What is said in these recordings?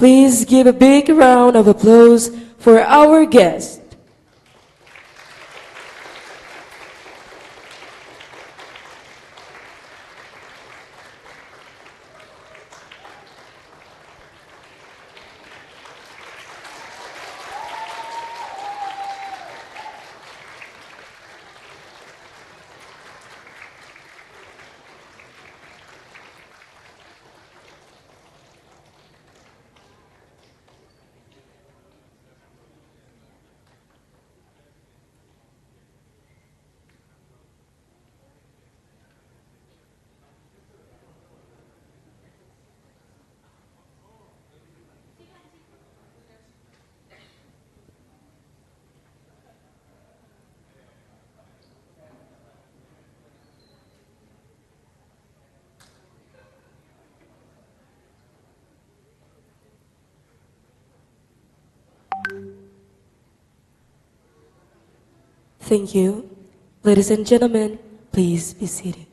Please give a big round of applause for our guest. Thank you. Ladies and gentlemen, please be seated.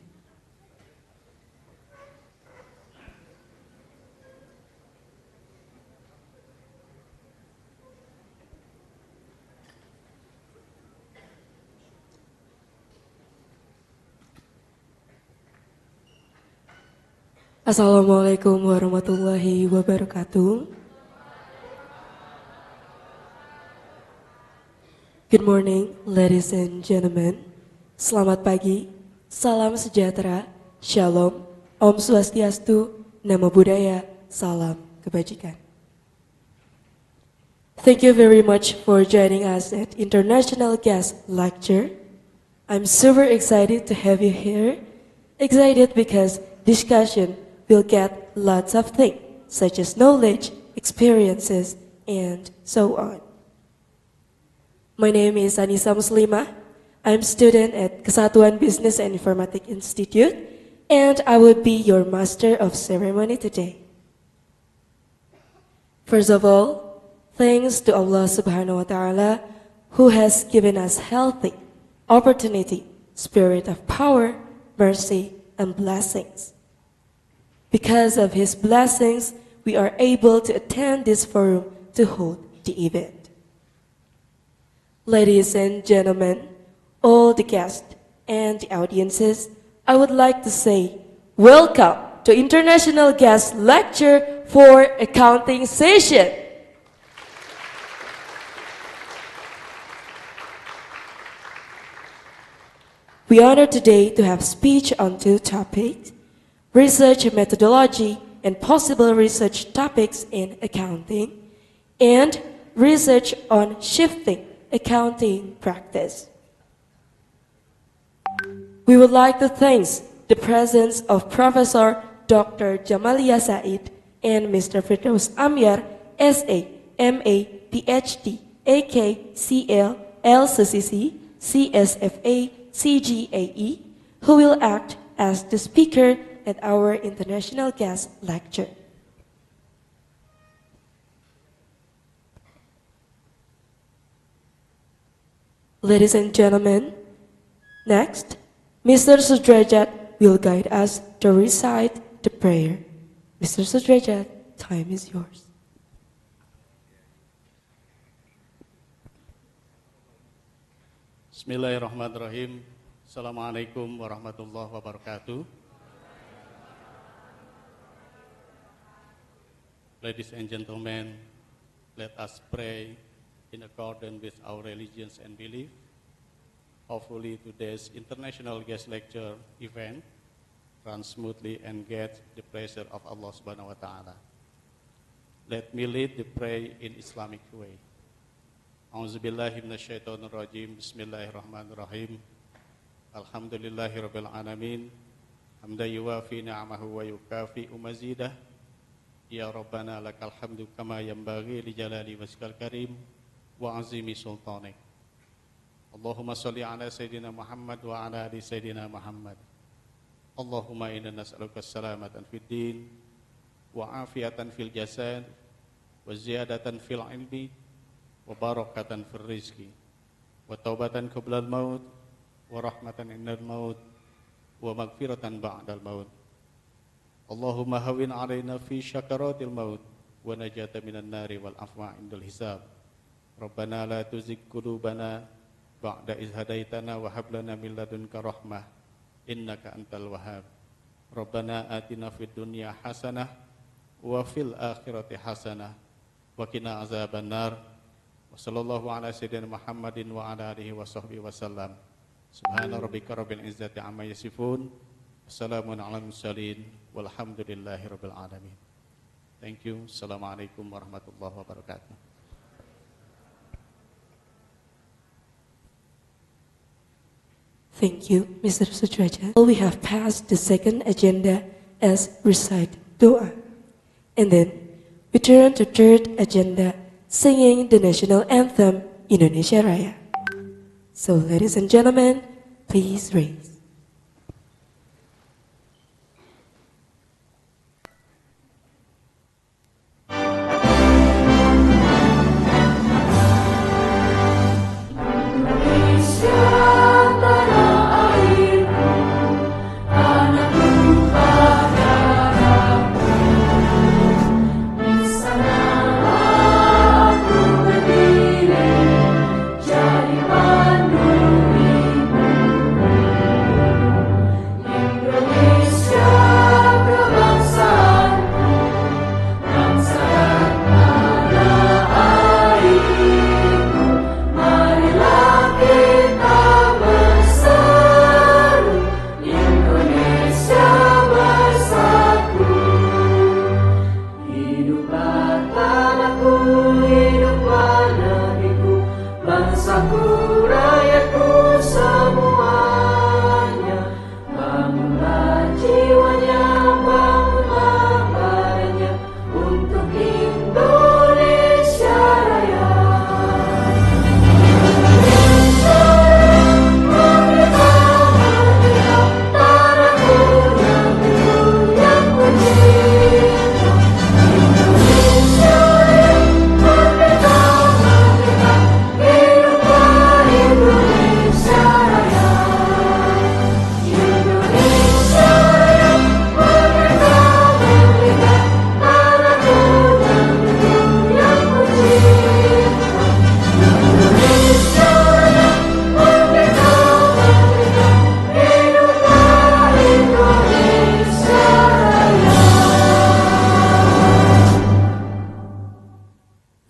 Assalamualaikum warahmatullahi wabarakatuh. Good morning, ladies and gentlemen. Selamat pagi, salam sejahtera, shalom, Om Swastiastu, Namo Buddhaya, salam kebajikan. Thank you very much for joining us at International Guest Lecture. I'm super excited to have you here. Excited because discussion will get lots of things, such as knowledge, experiences, and so on. My name is Anissa Muslimah. I'm student at Kesatuan Bisnis and Informatika Institute, and I will be your master of ceremony today. First of all, thanks to Allah Subhanahu wa Ta'ala, who has given us healthy opportunity, spirit of power, mercy, and blessings. Because of His blessings, we are able to attend this forum to hold the event. Ladies and gentlemen, all the guests and the audiences, I would like to say welcome to International Guest Lecture for Accounting Session. We honor today to have speech on two topics: research methodology and possible research topics in accounting, and research on shifting accounting practice. We would like to thank the presence of Professor Dr. Jamaliah and Mr. Firdaus Amyar, SA, MA, Ph.D, AK, CL, LCCC, CSFA, CGAE, who will act as the speaker at our International Guest Lecture. Ladies and gentlemen, next, Mr. Sudrajat will guide us to recite the prayer. Mr. Sudrajat, time is yours. Bismillahirrahmanirrahim. Assalamualaikum warahmatullahi wabarakatuh. Ladies and gentlemen, let us pray in accordance with our religions and belief. Hopefully today's International Guest Lecture event runs smoothly and get the pleasure of Allah Subhanahu wa Ta'ala. Let me lead the prayer in Islamic way. A'udzubillahi minasyaitonirrajim. Bismillahirrahmanirrahim. Alhamdulillahirabbil alamin. Hamdan yuwafi ni'amahu wa yukafi'u mazidah. Ya Rabbana lakal hamdu kama yanbaghi li jalali wajhikal karim wa azimi sultanik. Allahumma salli ala Sayyidina Muhammad wa ala ali Sayyidina Muhammad. Allahumma inna nas'aluka salamatan fid din wa afiatan fil jasad wa ziyadatan fil ilmi wa barakatan fil rizki wa taubatan qablal maut wa rahmatan indal maut wa maghfiratan ba'dal maut. Allahumma hawin alaina fi syakaratil maut ونجاة من النار والعفو عند الحساب ربنا لا تزغ قلوبنا بعد إذ هديتنا وهب لنا من لدنك رحمة إنك أنت الوهاب ربنا آتنا في الدنيا حسنة وفي الآخرة حسنة وقنا عذاب النار وصلى الله على سيدنا محمد وعلى آله وصحبه وسلم سبحان ربك رب العزة عما يصفون وسلام على المرسلين والحمد لله رب العالمين. Thank you. Assalamualaikum warahmatullahi wabarakatuh. Thank you, Mr. Sudrajat. We have passed the second agenda as recite doa. And then we turn to third agenda, singing the national anthem, Indonesia Raya. So ladies and gentlemen, please raise.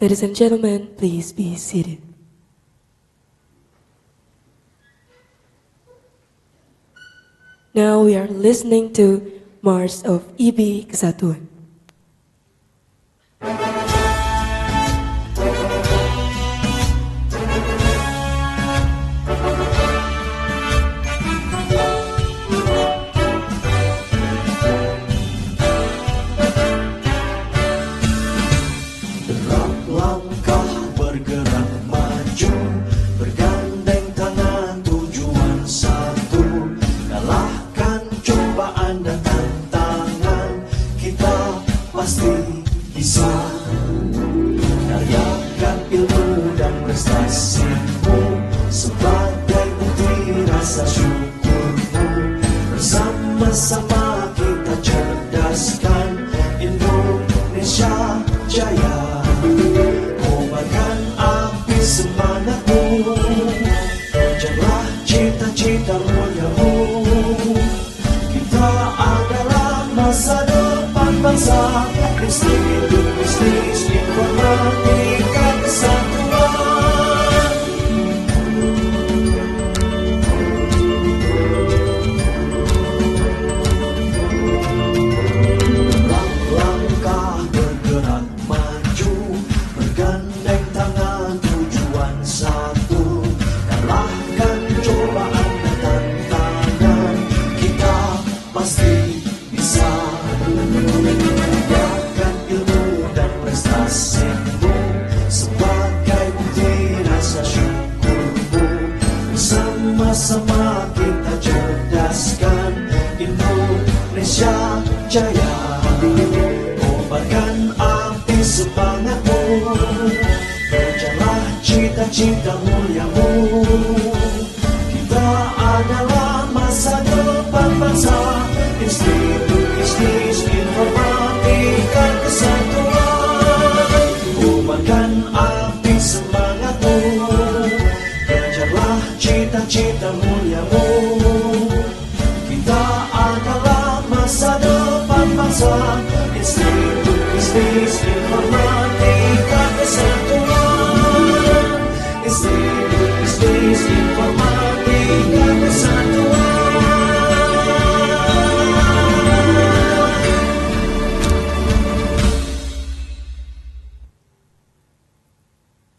Ladies and gentlemen, please be seated. Now we are listening to March of IB Kesatuan. Institut Bisnis Informatika Kesatuan. Langkah bergerak maju, bergandeng tangan tujuan satu. Kalahkan cobaan dan tantangan, kita pasti bisa. Perlihatkan ilmu dan prestasimu sebagai bukti rasa syukurmu. Bersama-sama kita cerdaskan Indonesia jaya. Kobarkan api semangatmu, kejarlah cita-cita muliamu. Kita adalah masa depan bangsa. Institut Bisnis Informatika Kesatuan. Bisnis, Informatika, Kesatuan. Institut Bisnis, Informatika, Kesatuan.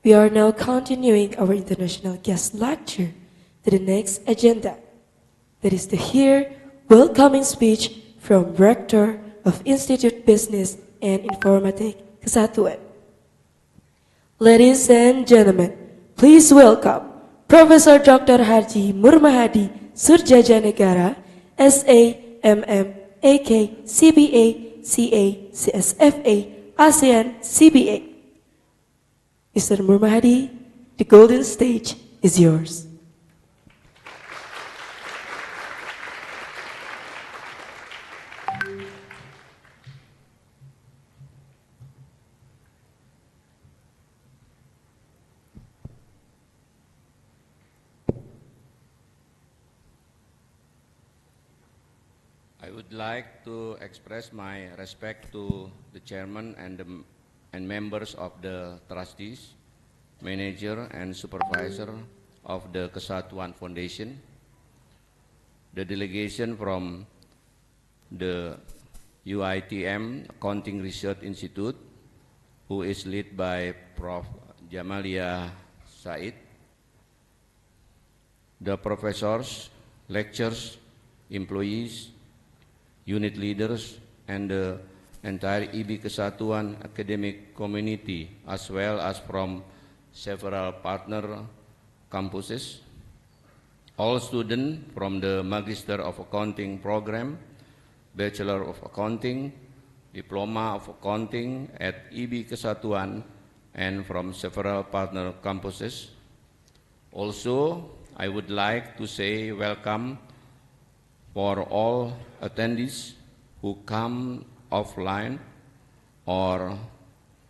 We are now continuing our international guest lecture to the next agenda. That is to hear welcoming speech from Rector of Institut Bisnis and Informatika Kesatuan. Ladies and gentlemen, please welcome Professor Dr. Haji Murmahadi Surjajanegara, SA, MM, AK, CBA, CA, CSFA, ASEAN, CBA. Mr. Murmahadi, the golden stage is yours. I would like to express my respect to the chairman and members of the trustees, manager and supervisor of the Kesatuan Foundation, the delegation from the UITM Accounting Research Institute, who is led by Prof. Jamaliah, the professors, lecturers, employees, unit leaders, and the entire IB Kesatuan academic community, as well as from several partner campuses, all students from the Magister of Accounting program, Bachelor of Accounting, Diploma of Accounting at IB Kesatuan, and from several partner campuses. Also, I would like to say welcome for all attendees who come offline or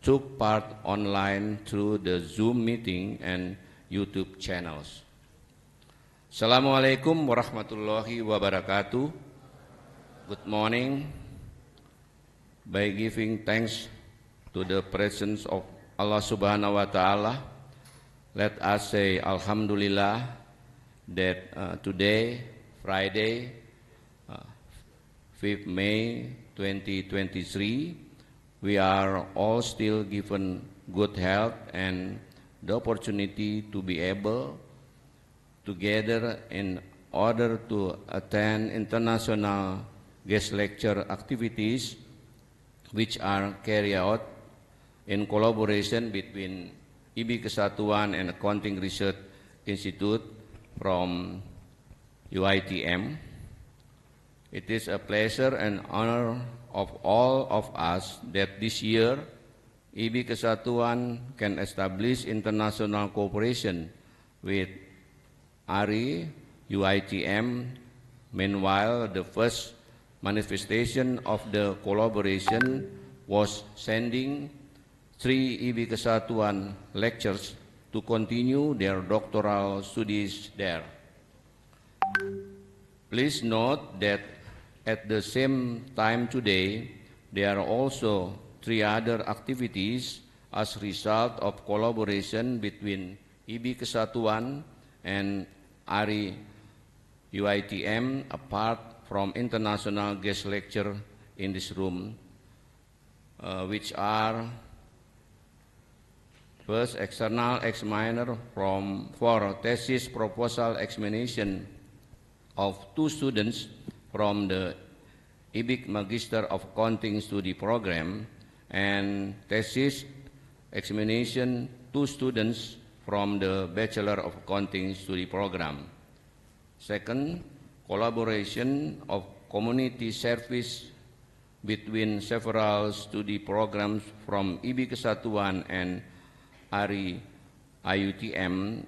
took part online through the Zoom meeting and YouTube channels. Assalamualaikum warahmatullahi wabarakatuh. Good morning. By giving thanks to the presence of Allah Subhanahu wa Ta'ala, let us say Alhamdulillah that today, Friday, 5th May 2023, we are all still given good health and the opportunity to be able to gather in order to attend international guest lecture activities which are carried out in collaboration between IB Kesatuan and Accounting Research Institute from UITM. It is a pleasure and honor of all of us that this year IB Kesatuan can establish international cooperation with ARI, UITM. Meanwhile, the first manifestation of the collaboration was sending 3 IB Kesatuan lecturers to continue their doctoral studies there. Please note that at the same time today, there are also 3 other activities as a result of collaboration between IB Kesatuan and ARI UITM apart from international guest lecture in this room, which are first, external examiner for thesis proposal examination of 2 students from the IBIC Magister of Accounting Study Program, and thesis examination 2 students from the Bachelor of Accounting Study Program. Second, collaboration of community service between several study programs from IB Kesatuan and ARI IUTM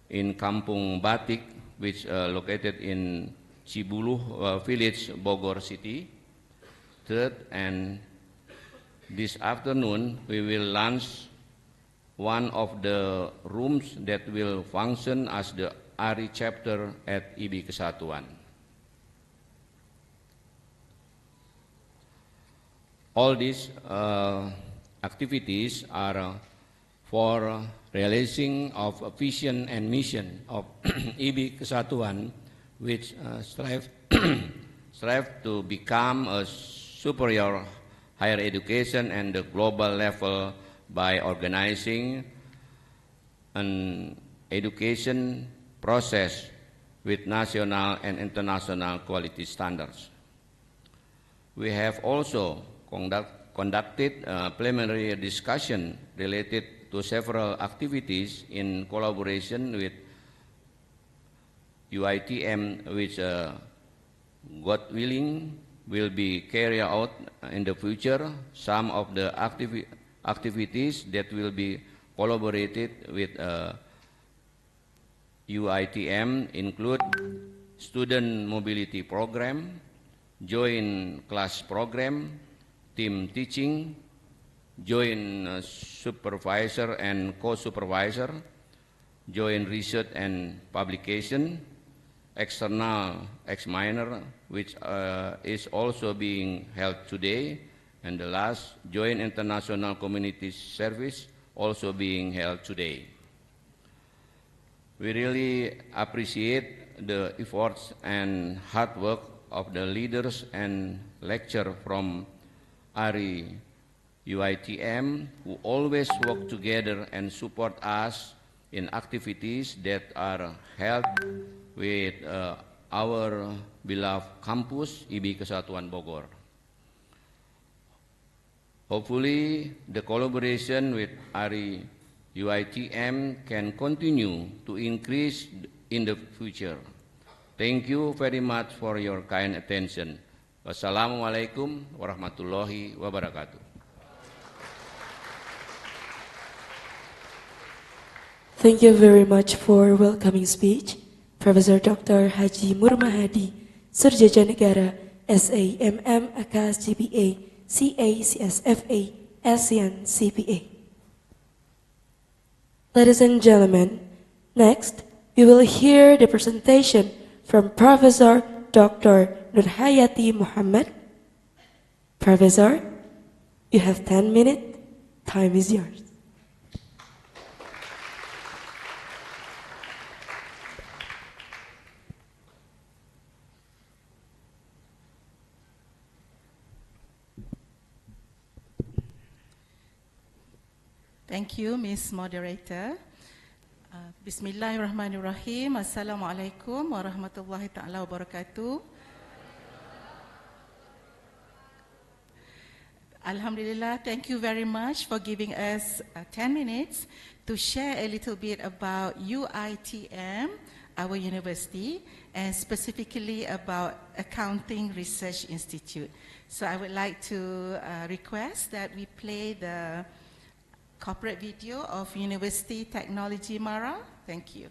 in Kampung Batik, which located in Cibuluh village, Bogor City. Third, and this afternoon we will launch one of the rooms that will function as the ARI chapter at IB Kesatuan. All these activities are for realizing of a vision and mission of IB Kesatuan, which strive to become a superior higher education and the global level by organizing an education process with national and international quality standards. We have also conducted a preliminary discussion related to several activities in collaboration with UITM, which God willing will be carried out in the future. Some of the activities that will be collaborated with UITM include student mobility program, joint class program, team teaching, joint supervisor and co-supervisor, joint research and publication, external examiner, which is also being held today, and the last, joint international community service, also being held today. We really appreciate the efforts and hard work of the leaders and lecturers from ARI UITM, who always work together and support us in activities that are held with our beloved campus, IB Kesatuan Bogor. Hopefully, the collaboration with ARI UITM can continue to increase in the future. Thank you very much for your kind attention. Wassalamualaikum warahmatullahi wabarakatuh. Thank you very much for welcoming speech, Professor Dr. Haji Murmahadi, Surjaja Negara, SAMM, AKAS GPA, CA, CSFA, ASEAN CPA. Ladies and gentlemen, next we will hear the presentation from Professor Dr. Nurhayati Muhammad. Professor, you have 10 minutes. Time is yours. Thank you, Ms. Moderator. Bismillahirrahmanirrahim. Assalamualaikum warahmatullahi ta'ala wabarakatuh. Alhamdulillah, thank you very much for giving us 10 minutes to share a little bit about UITM, our university, and specifically about Accounting Research Institute. So I would like to request that we play the corporate video of Universiti Teknologi Mara. Thank you.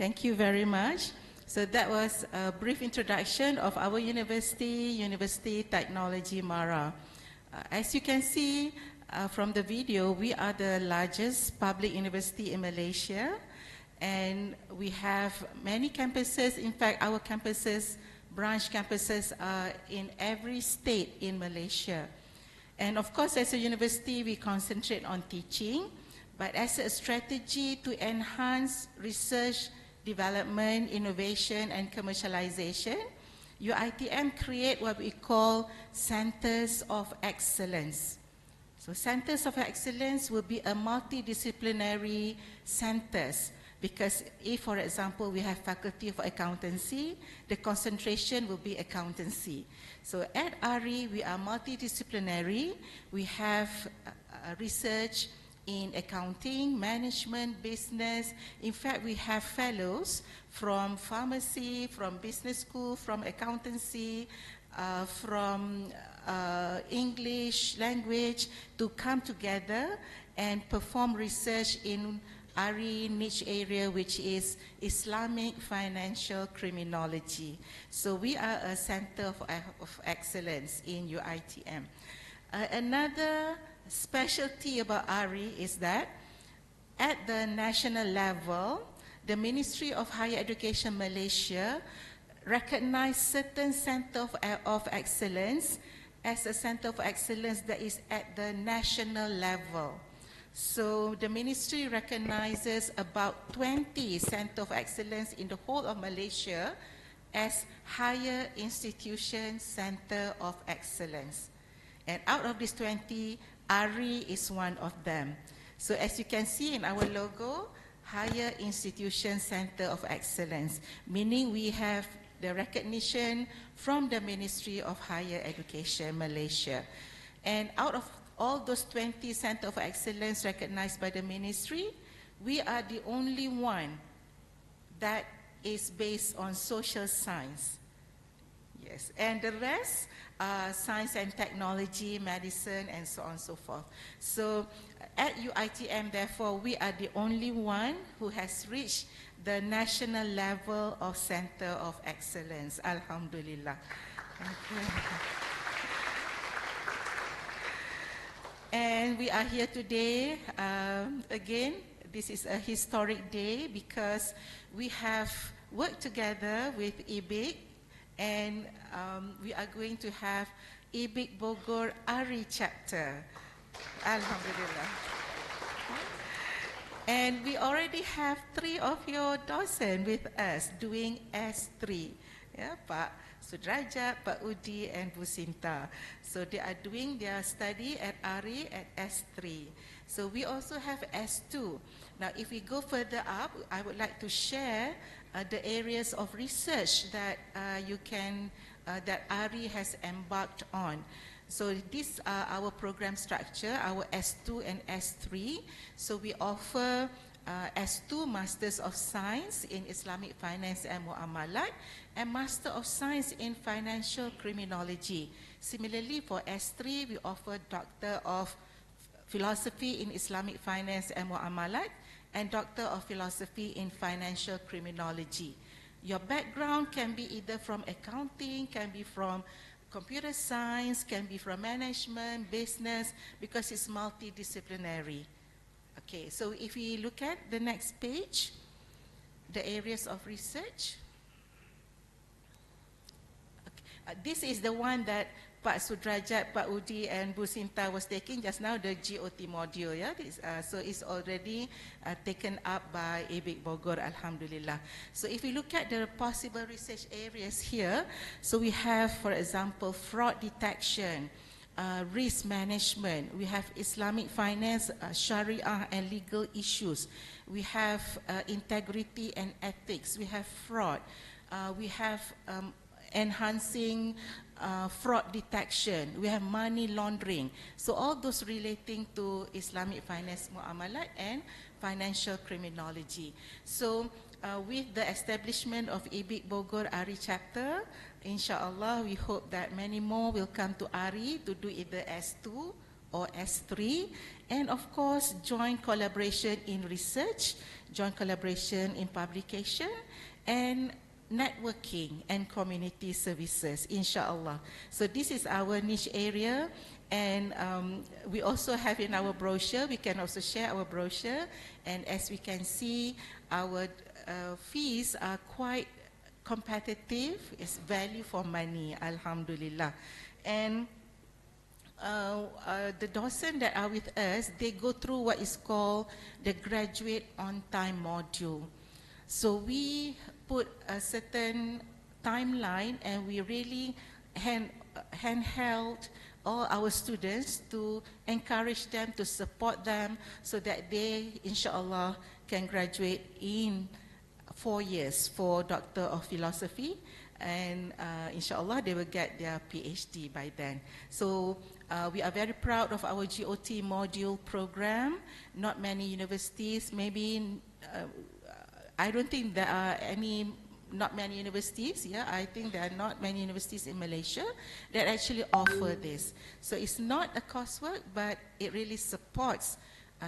Thank you very much. So that was a brief introduction of our university, University Teknologi Mara. As you can see from the video, we are the largest public university in Malaysia, and we have many campuses. In fact, our campuses, branch campuses, are in every state in Malaysia. And of course, as a university, we concentrate on teaching, but as a strategy to enhance research, development, innovation, and commercialization, UiTM create what we call Centers of Excellence. So Centers of Excellence will be a multidisciplinary centers, because if, for example, we have Faculty of Accountancy, the concentration will be accountancy. So at ARI, we are multidisciplinary. We have research in accounting, management, business. In fact, we have fellows from pharmacy, from business school, from accountancy, from English language to come together and perform research in ARI niche area, which is Islamic Financial Criminology. So we are a center of excellence in UiTM. Another specialty about ARI is that at the national level, the Ministry of Higher Education Malaysia recognized certain center of excellence as a center of excellence that is at the national level. So the ministry recognizes about 20 centers of excellence in the whole of Malaysia as higher institution center of excellence. And out of these 20, ARI is one of them. So as you can see in our logo, Higher Institution Center of Excellence, meaning we have the recognition from the Ministry of Higher Education Malaysia. And out of all those 20 Centers of Excellence recognized by the ministry, we are the only one that is based on social science. Yes, and the rest are science and technology, medicine, and so on and so forth. So at UiTM, therefore, we are the only one who has reached the national level of Center of Excellence. Alhamdulillah. Thank you. And we are here today, again, this is a historic day because we have worked together with IBIC, and we are going to have IBIC Bogor ARI chapter. Alhamdulillah. And we already have 3 of your docents with us doing S3. Yeah, Pak Sudrajat, Pak Udi, and Bu Sinta. So they are doing their study at ARI at S3. So we also have S2. Now, if we go further up, I would like to share the areas of research that that ARI has embarked on. So these are our program structure, our S2 and S3. So we offer S2 Masters of Science in Islamic Finance and Muamalat, and Master of Science in Financial Criminology. Similarly, for S3, we offer Doctor of Philosophy in Islamic Finance and Muamalat, and Doctor of Philosophy in Financial Criminology. Your background can be either from accounting, can be from computer science, can be from management, business, because it's multidisciplinary. Okay, so if we look at the next page, the areas of research. Okay. This is the one that Pak Sudrajat, Pak Udi, and Bu Sinta was taking just now, the GOT module. Yeah? So it's already taken up by IBIC Bogor, Alhamdulillah. So if we look at the possible research areas here, so we have, for example, fraud detection, risk management, we have Islamic finance, Sharia and legal issues, we have integrity and ethics, we have fraud, we have enhancing fraud detection, we have money laundering. So all those relating to Islamic finance muamalat and financial criminology. So with the establishment of IBIC Bogor ARI chapter, inshallah we hope that many more will come to ARI to do either S2 or S3, and of course, joint collaboration in research, joint collaboration in publication, and networking and community services, inshallah. So this is our niche area, and we also have in our brochure, we can also share our brochure, and as we can see, our fees are quite competitive. It's value for money, alhamdulillah. And the docents that are with us, they go through what is called the graduate on time module. So we put a certain timeline, and we really handheld all our students to encourage them, to support them, so that they, inshallah, can graduate in 4 years for Doctor of Philosophy, and inshallah they will get their Ph.D. by then. So we are very proud of our GOT module program. Not many universities, maybe, I don't think there are not many universities, yeah, I think there are not many universities in Malaysia that actually offer this. So it's not a coursework, but it really supports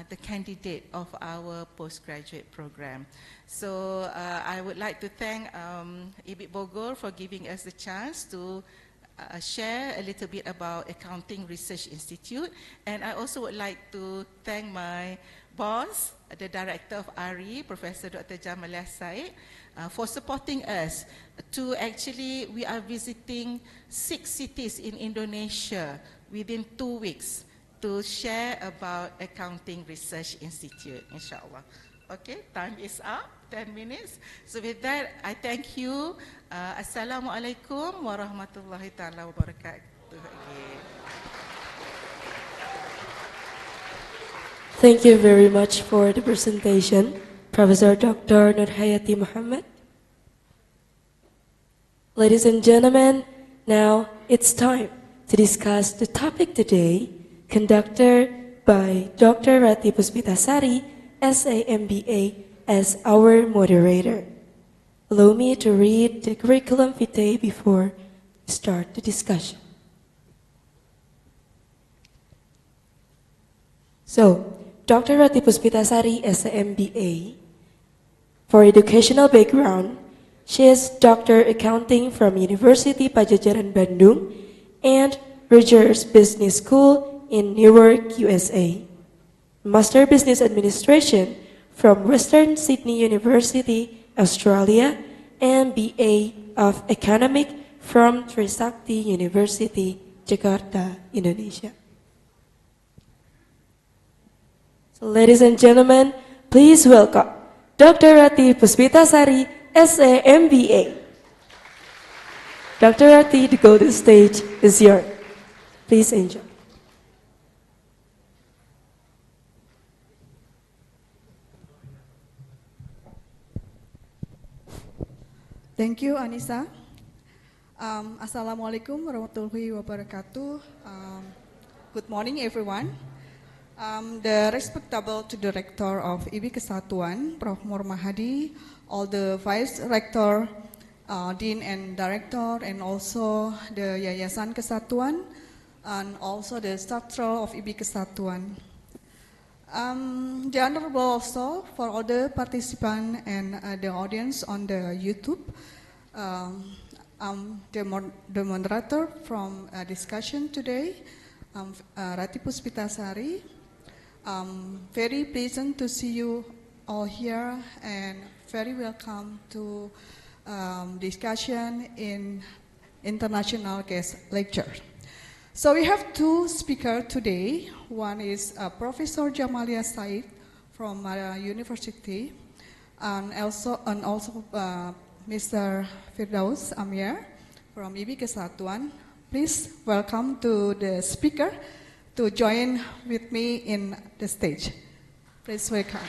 the candidate of our postgraduate program. So I would like to thank Ibit Bogor for giving us the chance to share a little bit about Accounting Research Institute. And I also would like to thank my boss, the director of ARI, Professor Dr. Jamaliah Said, for supporting us to actually, we are visiting 6 cities in Indonesia within 2 weeks to share about Accounting Research Institute, inshallah. Okay, time is up, 10 minutes. So with that, I thank you. Assalamualaikum warahmatullahi ta'ala wabarakatuh. Thank you very much for the presentation, Professor Dr. Nurhayati Muhammad. Ladies and gentlemen, now it's time to discuss the topic today, conducted by Dr. Rati Puspitasari, SAMBA, as our moderator. Allow me to read the curriculum vitae before we start the discussion. So, Dr. Rati Puspitasari, SAMBA. For educational background, she is Doctor Accounting from University Pajajaran Bandung and Rogers Business School in Newark, USA. Master Business Administration from Western Sydney University, Australia, and BA of Economic from Trisakti University, Jakarta, Indonesia. So, ladies and gentlemen, please welcome Dr. Rati Puspitasari, SAMBA. Dr. Rati, the golden stage is yours. Please enjoy. Thank you, Anissa. Assalamualaikum warahmatullahi wabarakatuh. Good morning, everyone. The respectable Director of IB Kesatuan, Prof. Nur Mahadi, all the Vice Rector, Dean and Director, and also the Yayasan Kesatuan, and also the Chancellor of IB Kesatuan. The honorable also for all the participants and the audience on the YouTube. I'm the moderator from discussion today. Rati Puspitasari. Very pleasant to see you all here, and very welcome to discussion in international guest lecture. So we have 2 speakers today. One is Professor Jamaliah Said from University, and also Mr. Firdaus Amyar from IB Kesatuan. Please welcome to the speaker to join with me in the stage. Please welcome.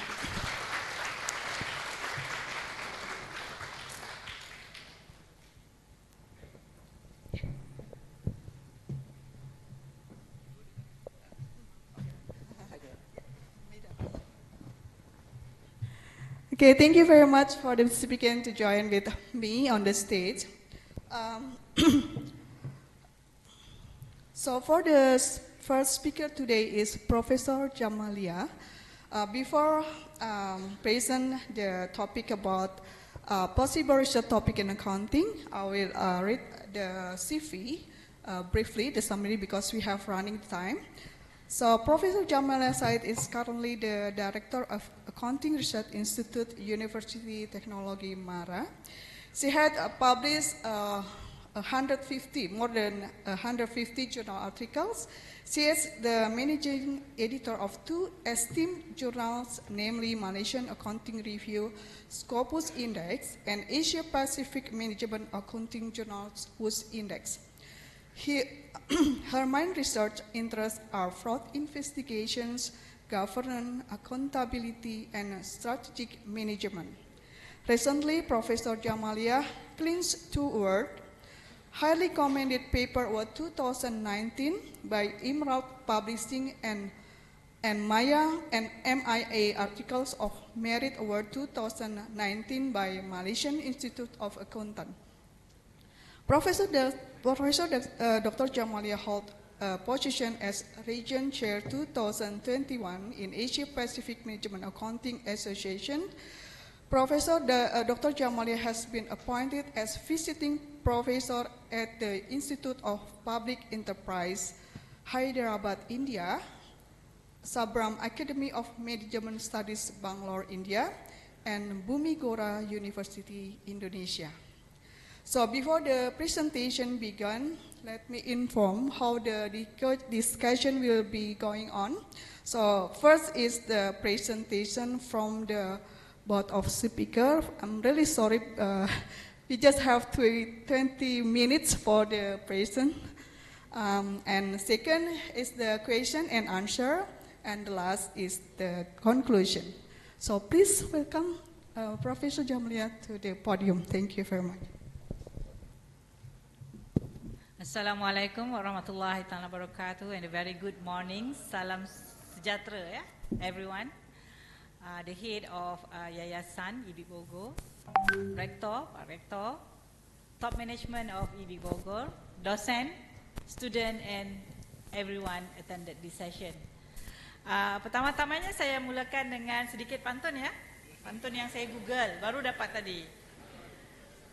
Okay, thank you very much for the speaker to join with me on the stage. So for the first speaker today is Professor Jamaliah. Before present the topic about possible research topic in accounting, I will read the CV briefly, the summary, because we have running time. So Professor Jamaliah Said is currently the Director of Accounting Research Institute, Universiti Teknologi Mara. She had published more than 150 journal articles. She is the managing editor of two esteemed journals, namely Malaysian Accounting Review, Scopus Index, and Asia Pacific Management Accounting Journals, WUS Index. Her main research interests are fraud investigations, governance, accountability, and strategic management. Recently, Professor Jamaliah clinched two awards. Highly commended paper award 2019 by Imraut Publishing and Maya and MIA Articles of Merit Award 2019 by Malaysian Institute of Accountant. Professor Dr. Jamaliah held a position as Region Chair 2021 in Asia Pacific Management Accounting Association. Professor Dr. Jamaliah has been appointed as visiting professor at the Institute of Public Enterprise, Hyderabad, India, Sabram Academy of Management Studies, Bangalore, India, and Bumigora University, Indonesia. So before the presentation began, let me inform how the discussion will be going on. So first is the presentation from the board of speakers. I'm really sorry, we just have 20 minutes for the present. And second is the question and answer, and the last is the conclusion. So please welcome Professor Jamaliah to the podium. Thank you very much. Assalamualaikum warahmatullahi wabarakatuh, and a very good morning. Salam sejahtera, ya, everyone. The head of Yayasan IBI Bogor, Rector, Pak Rector, top management of IBI Bogor, dosen, student, and everyone attended this session. Pertama-tamanya saya mulakan dengan sedikit pantun, ya. Pantun yang saya Google, baru dapat tadi.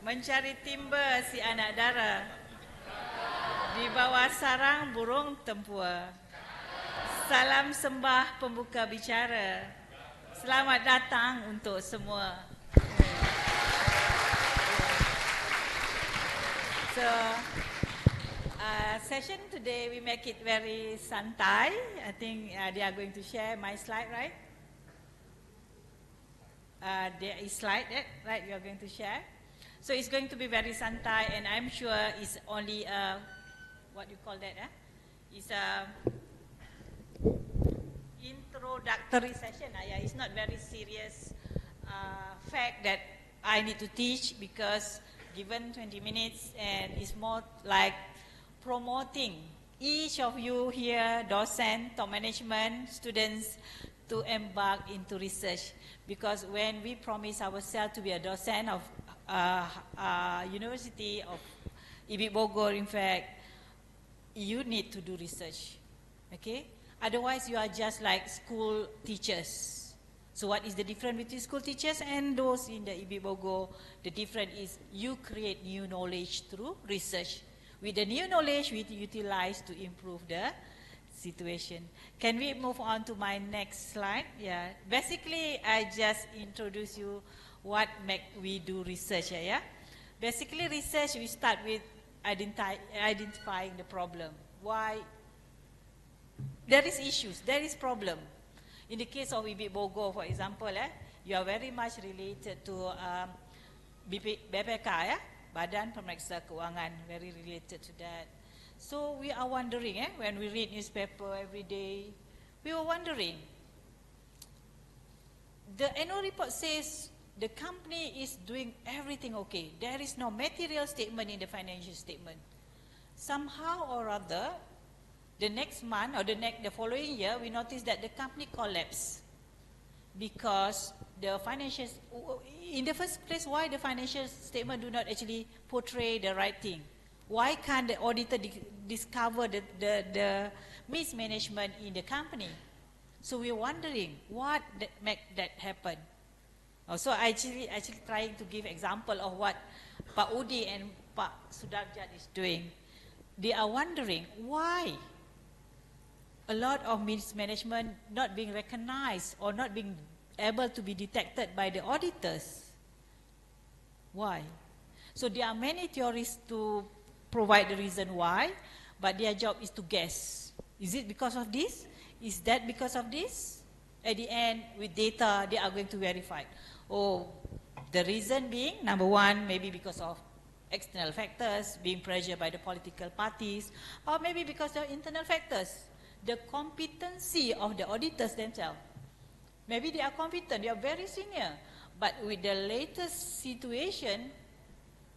Mencari timba si anak dara, di bawah sarang burung tempua. Salam sembah pembuka bicara. Selamat datang untuk semua. So, session today we make it very santai. I think they are going to share my slide, right? There is slide, right? You are going to share. So it's going to be very santai, and I'm sure it's only what you call that? It's a introductory session. Yeah, it's not very serious fact that I need to teach, because given 20 minutes, and it's more like promoting each of you here, docent, top management, students, to embark into research. Because when we promise ourselves to be a docent of University of IBI Bogor, in fact, you need to do research, okay? Otherwise, you are just like school teachers. So what is the difference between school teachers and those in the IBI Bogor? The difference is you create new knowledge through research. With the new knowledge, we utilize to improve the situation. Can we move on to my next slide? Yeah. Basically, I just introduce you what make we do research, yeah? Basically, research, we start with identifying the problem. Why? There is issues, there is problem. In the case of IBI Bogor, for example, you are very much related to BPK, Badan Pemeriksa Keuangan, very related to that. So we are wondering, when we read newspaper every day, we were wondering. The annual report says the company is doing everything okay. There is no material statement in the financial statement. Somehow or other, the next month or the following year, we notice that the company collapsed because the financial, in the first place, why the financial statement do not actually portray the right thing? Why can't the auditor discover the mismanagement in the company? So we're wondering what make that happen. So I actually trying to give example of what Pak Udi and Pak Sudarjat is doing. They are wondering why a lot of mismanagement not being recognized or not being able to be detected by the auditors. Why? So there are many theories to provide the reason why, but their job is to guess. Is it because of this? Is that because of this? At the end, with data, they are going to verify. Oh, the reason being, number one, maybe because of external factors, being pressured by the political parties, or maybe because of internal factors, the competency of the auditors themselves. Maybe they are competent, they are very senior, but with the latest situation,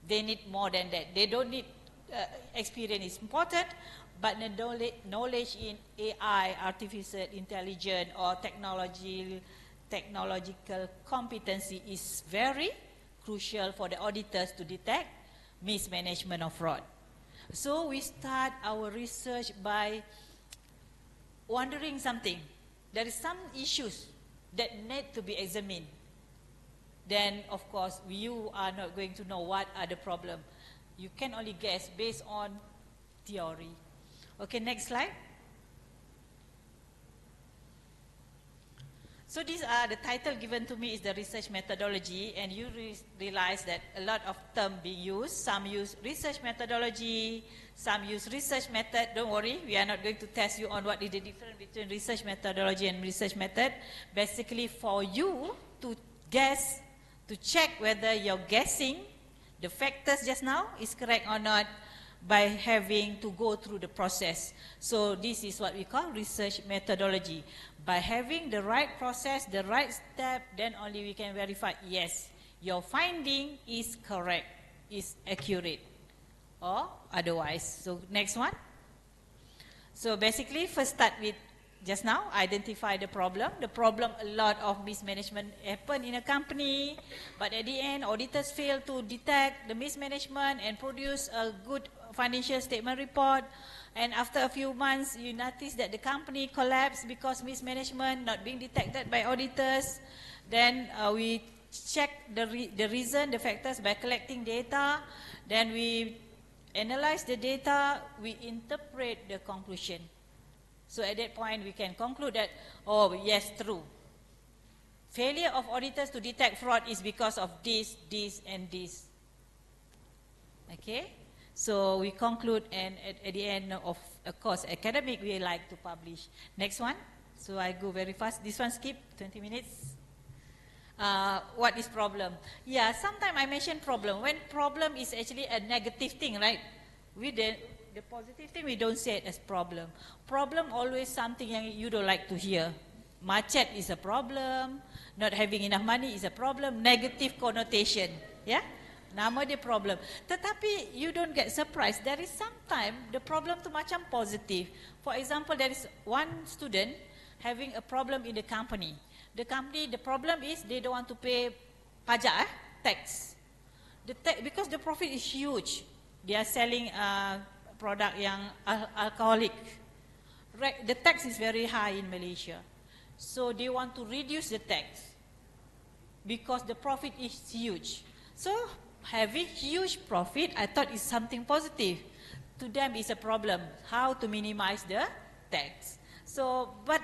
they need more than that. They don't need experience is important, but the knowledge in AI, artificial intelligence, or technological competency is very crucial for the auditors to detect mismanagement or fraud. So we start our research by wondering something. There is some issues that need to be examined. Then, of course, you are not going to know what are the problems. You can only guess based on theory. Okay, next slide. So these are the title given to me is the research methodology, and you realize that a lot of terms being used. Some use research methodology, some use research method. Don't worry, we are not going to test you on what is the difference between research methodology and research method. Basically for you to guess, to check whether you're guessing the factors just now is correct or not by having to go through the process. So this is what we call research methodology. By having the right process, the right step, then only we can verify, yes, your finding is correct, is accurate, or otherwise. So next one. So basically, first start with just now, identify the problem. The problem, a lot of mismanagement happen in a company, but at the end, auditors fail to detect the mismanagement and produce a good financial statement report. And after a few months, you notice that the company collapsed because mismanagement not being detected by auditors. Then we check the reason, the factors by collecting data. Then we analyze the data, we interpret the conclusion. So at that point, we can conclude that, oh, yes, true. Failure of auditors to detect fraud is because of this, this, and this. Okay? So we conclude, and at the end of a course, academic, we like to publish. Next one. So I go very fast. This one skip, 20 minutes. What is problem? Yeah, sometimes I mention problem. When problem is actually a negative thing, right? The positive thing, we don't say it as problem. Problem always something yang you don't like to hear. Macet is a problem. Not having enough money is a problem. Negative connotation. Yeah? Nama dia problem. Tetapi you don't get surprised. There is sometimes the problem tu macam positive. For example, there is one student having a problem in the company. The problem is they don't want to pay pajak, tax. Because the profit is huge. They are selling product yang alcoholic. The tax is very high in Malaysia. So they want to reduce the tax because the profit is huge. So having huge profit, I thought is something positive. To them is a problem, how to minimize the tax. So, but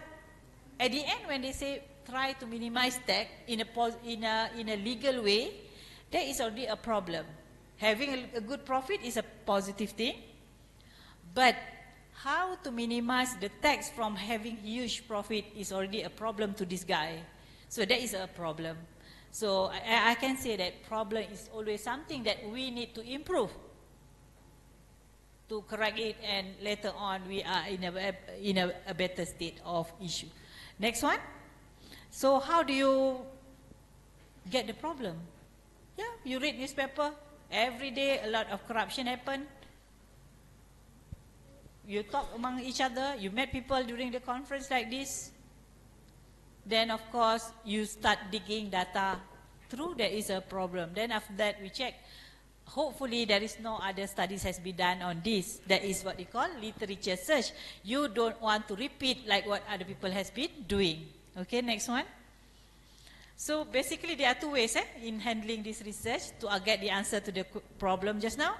at the end when they say try to minimize tax in a legal way, there is already a problem. Having a good profit is a positive thing, but how to minimize the tax from having huge profit is already a problem to this guy. So that is a problem. So I can say that problem is always something that we need to improve to correct it, and later on we are in a better state of issue. Next one. So how do you get the problem? Yeah, you read newspaper. Every day a lot of corruption happen. You talk among each other. You met people during the conference like this. Then of course you start digging data. True, there is a problem. Then after that we check hopefully there is no other studies has been done on this. That is what we call literature search. You don't want to repeat like what other people has been doing. Okay, next one. So basically there are two ways in handling this research to get the answer to the problem just now.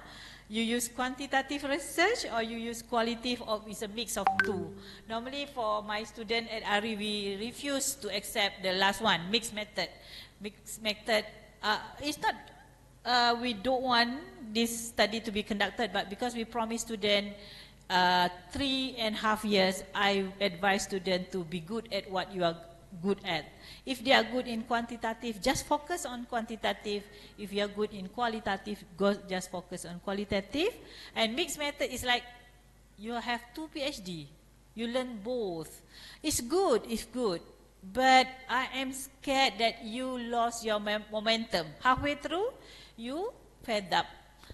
You use quantitative research or you use qualitative, or it's a mix of two. Normally for my student at ARI, we refuse to accept the last one, mixed method. Mixed method, it's not, we don't want this study to be conducted, but because we promise student 3.5 years, I advise students to be good at what you are good at. If they are good in quantitative, just focus on quantitative. If you are good in qualitative, just focus on qualitative. And mixed method is like you have 2 PhD. You learn both. It's good, but I am scared that you lost your momentum. Halfway through, you fed up.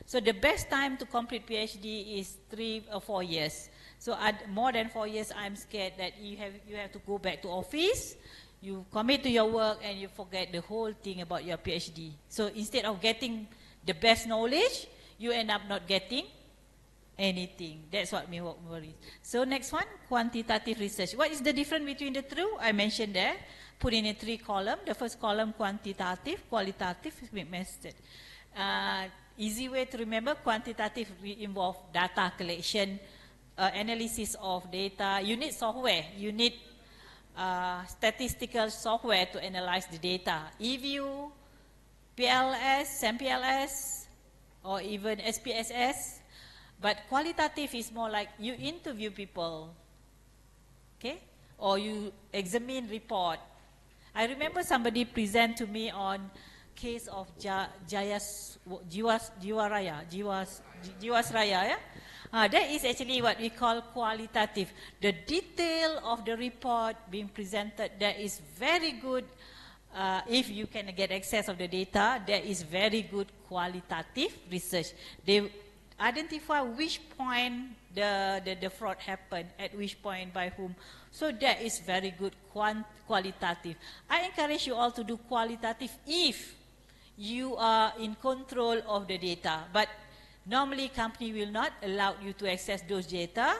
So the best time to complete PhD is 3 or 4 years. So at more than 4 years, I'm scared that you have to go back to office. You commit to your work and you forget the whole thing about your PhD. So instead of getting the best knowledge, you end up not getting anything. That's what me worries. So next one, quantitative research. What is the difference between the two? I mentioned there, put in a 3 column. The first column, quantitative, qualitative, method. Easy way to remember, quantitative involve data collection, analysis of data. You need software. You need statistical software to analyze the data. EView, PLS, SAMPLS, or even SPSS. But qualitative is more like you interview people, okay? Or you examine report. I remember somebody present to me on case of Jiwasraya, yeah? That is actually what we call qualitative. The detail of the report being presented, that is very good. If you can get access of the data, that is very good qualitative research. They identify which point the fraud happened, at which point, by whom. So that is very good qualitative. I encourage you all to do qualitative if you are in control of the data. But normally, company will not allow you to access those data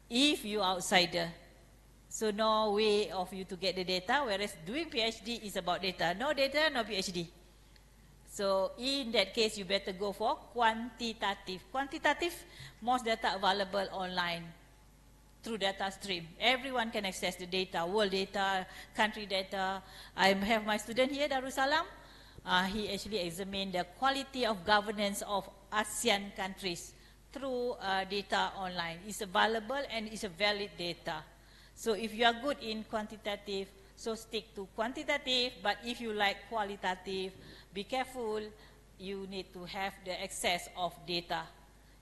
if you are outsider. So no way of you to get the data, whereas doing PhD is about data. No data, no PhD. So in that case, you better go for quantitative. Quantitative, most data available online through data stream. Everyone can access the data, world data, country data. I have my student here, Darussalam. He actually examined the quality of governance of ASEAN countries through data online. It's available and it's a valid data. So if you are good in quantitative, so stick to quantitative. But if you like qualitative, be careful. You need to have the access of data.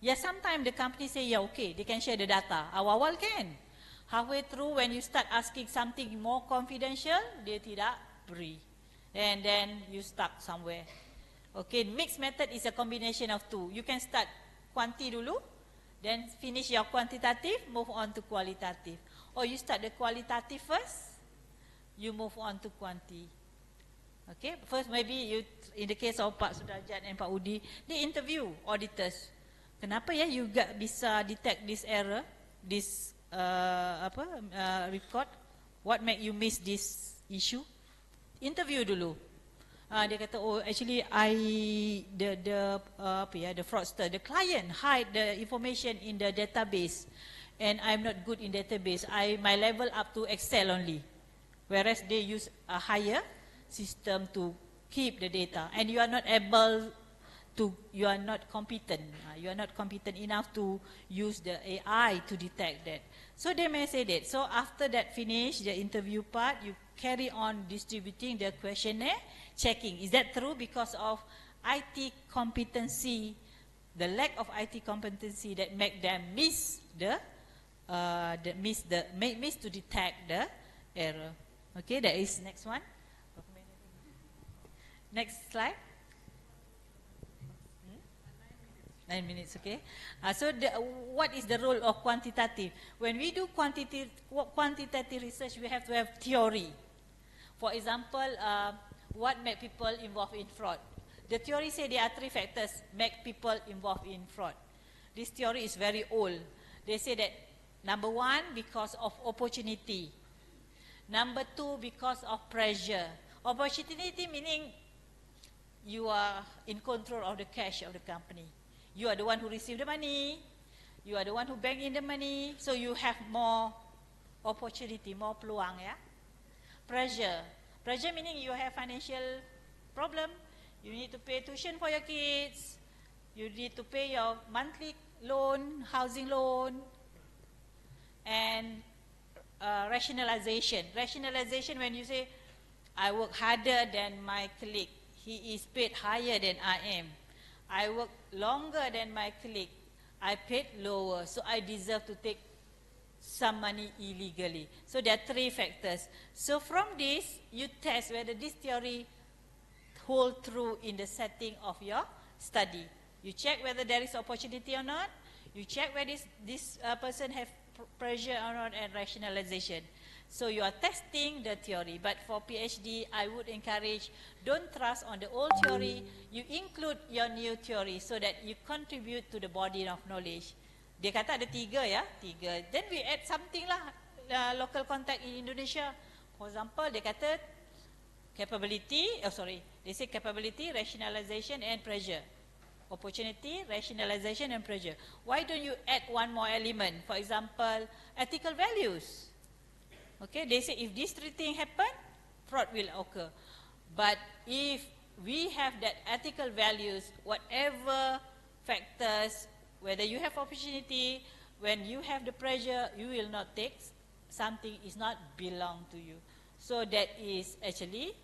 Yeah, sometimes the company say, yeah, okay, they can share the data. Awal-awal can. Halfway through, when you start asking something more confidential, dia tidak beri. And then you stuck somewhere. Okay, mixed method is a combination of two. You can start quanti dulu, then finish your quantitative, move on to qualitative. Or you start the qualitative first, you move on to quanti. Okay, first maybe you, in the case of Pak Sudarjat and Pak Udi, they interview auditors. Kenapa ya you bisa detect this error, this record? What make you miss this issue? Interview dulu. Dia kata, oh actually the fraudster, the client hide the information in the database, and I'm not good in database. My level up to Excel only, whereas they use a higher system to keep the data, and you are not able to, you are not competent. You are not competent enough to use the AI to detect that. So they may say that. So after that finish the interview part, you carry on distributing the questionnaire, checking. Is that true because of IT competency, the lack of IT competency that make them miss miss to detect the error. Okay, that is next one. Next slide. 9 minutes, okay. So what is the role of quantitative? When we do quantitative research, we have to have theory. For example, what make people involved in fraud? The theory say there are 3 factors make people involved in fraud. This theory is very old. They say that number 1, because of opportunity. Number 2, because of pressure. Opportunity meaning you are in control of the cash of the company. You are the one who receive the money. You are the one who bank in the money. So you have more opportunity, more peluang, ya. Pressure. Pressure meaning you have financial problem. You need to pay tuition for your kids. You need to pay your monthly loan, housing loan. And rationalization. Rationalization when you say, I work harder than my colleague. He is paid higher than I am. I work longer than my colleague. I paid lower, so I deserve to take some money illegally. So there are 3 factors. So from this, you test whether this theory hold true in the setting of your study. You check whether there is opportunity or not. You check whether this person have pressure or not, and rationalization. So you are testing the theory. But for PhD, I would encourage, don't trust on the old theory. You include your new theory so that you contribute to the body of knowledge. Dia kata ada 3 ya, 3. Then we add something lah, local contact in Indonesia. For example, dia kata capability, they say capability, rationalization and pressure. Opportunity, rationalization and pressure. Why don't you add one more element? For example, ethical values. Okay, they say if these 3 things happen, fraud will occur. But if we have that ethical values, whatever factors, whether you have opportunity, when you have the pressure, you will not take, something is not belong to you. So that is actually,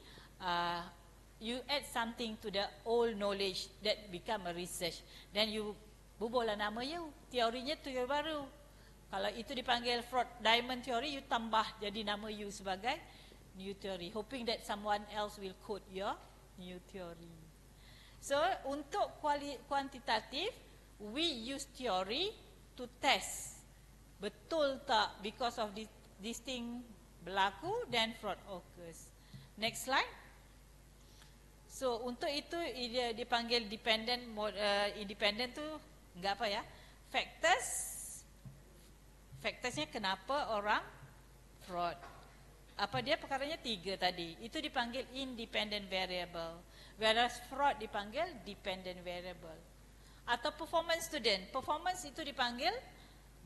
you add something to the old knowledge that become a research. Then you bubur lah nama you, teorinya teori baru. Kalau itu dipanggil fraud diamond theory, you tambah jadi nama you sebagai new theory, hoping that someone else will quote your new theory. So untuk kuantitatif, we use theory to test betul tak because of this thing berlaku, then fraud occurs. Next slide. So untuk itu dia dipanggil dependent, independent tu enggak apa ya, Factorsnya kenapa orang fraud. Apa dia perkaranya 3 tadi. Itu dipanggil independent variable. Whereas fraud dipanggil dependent variable. Atau performance student. Performance itu dipanggil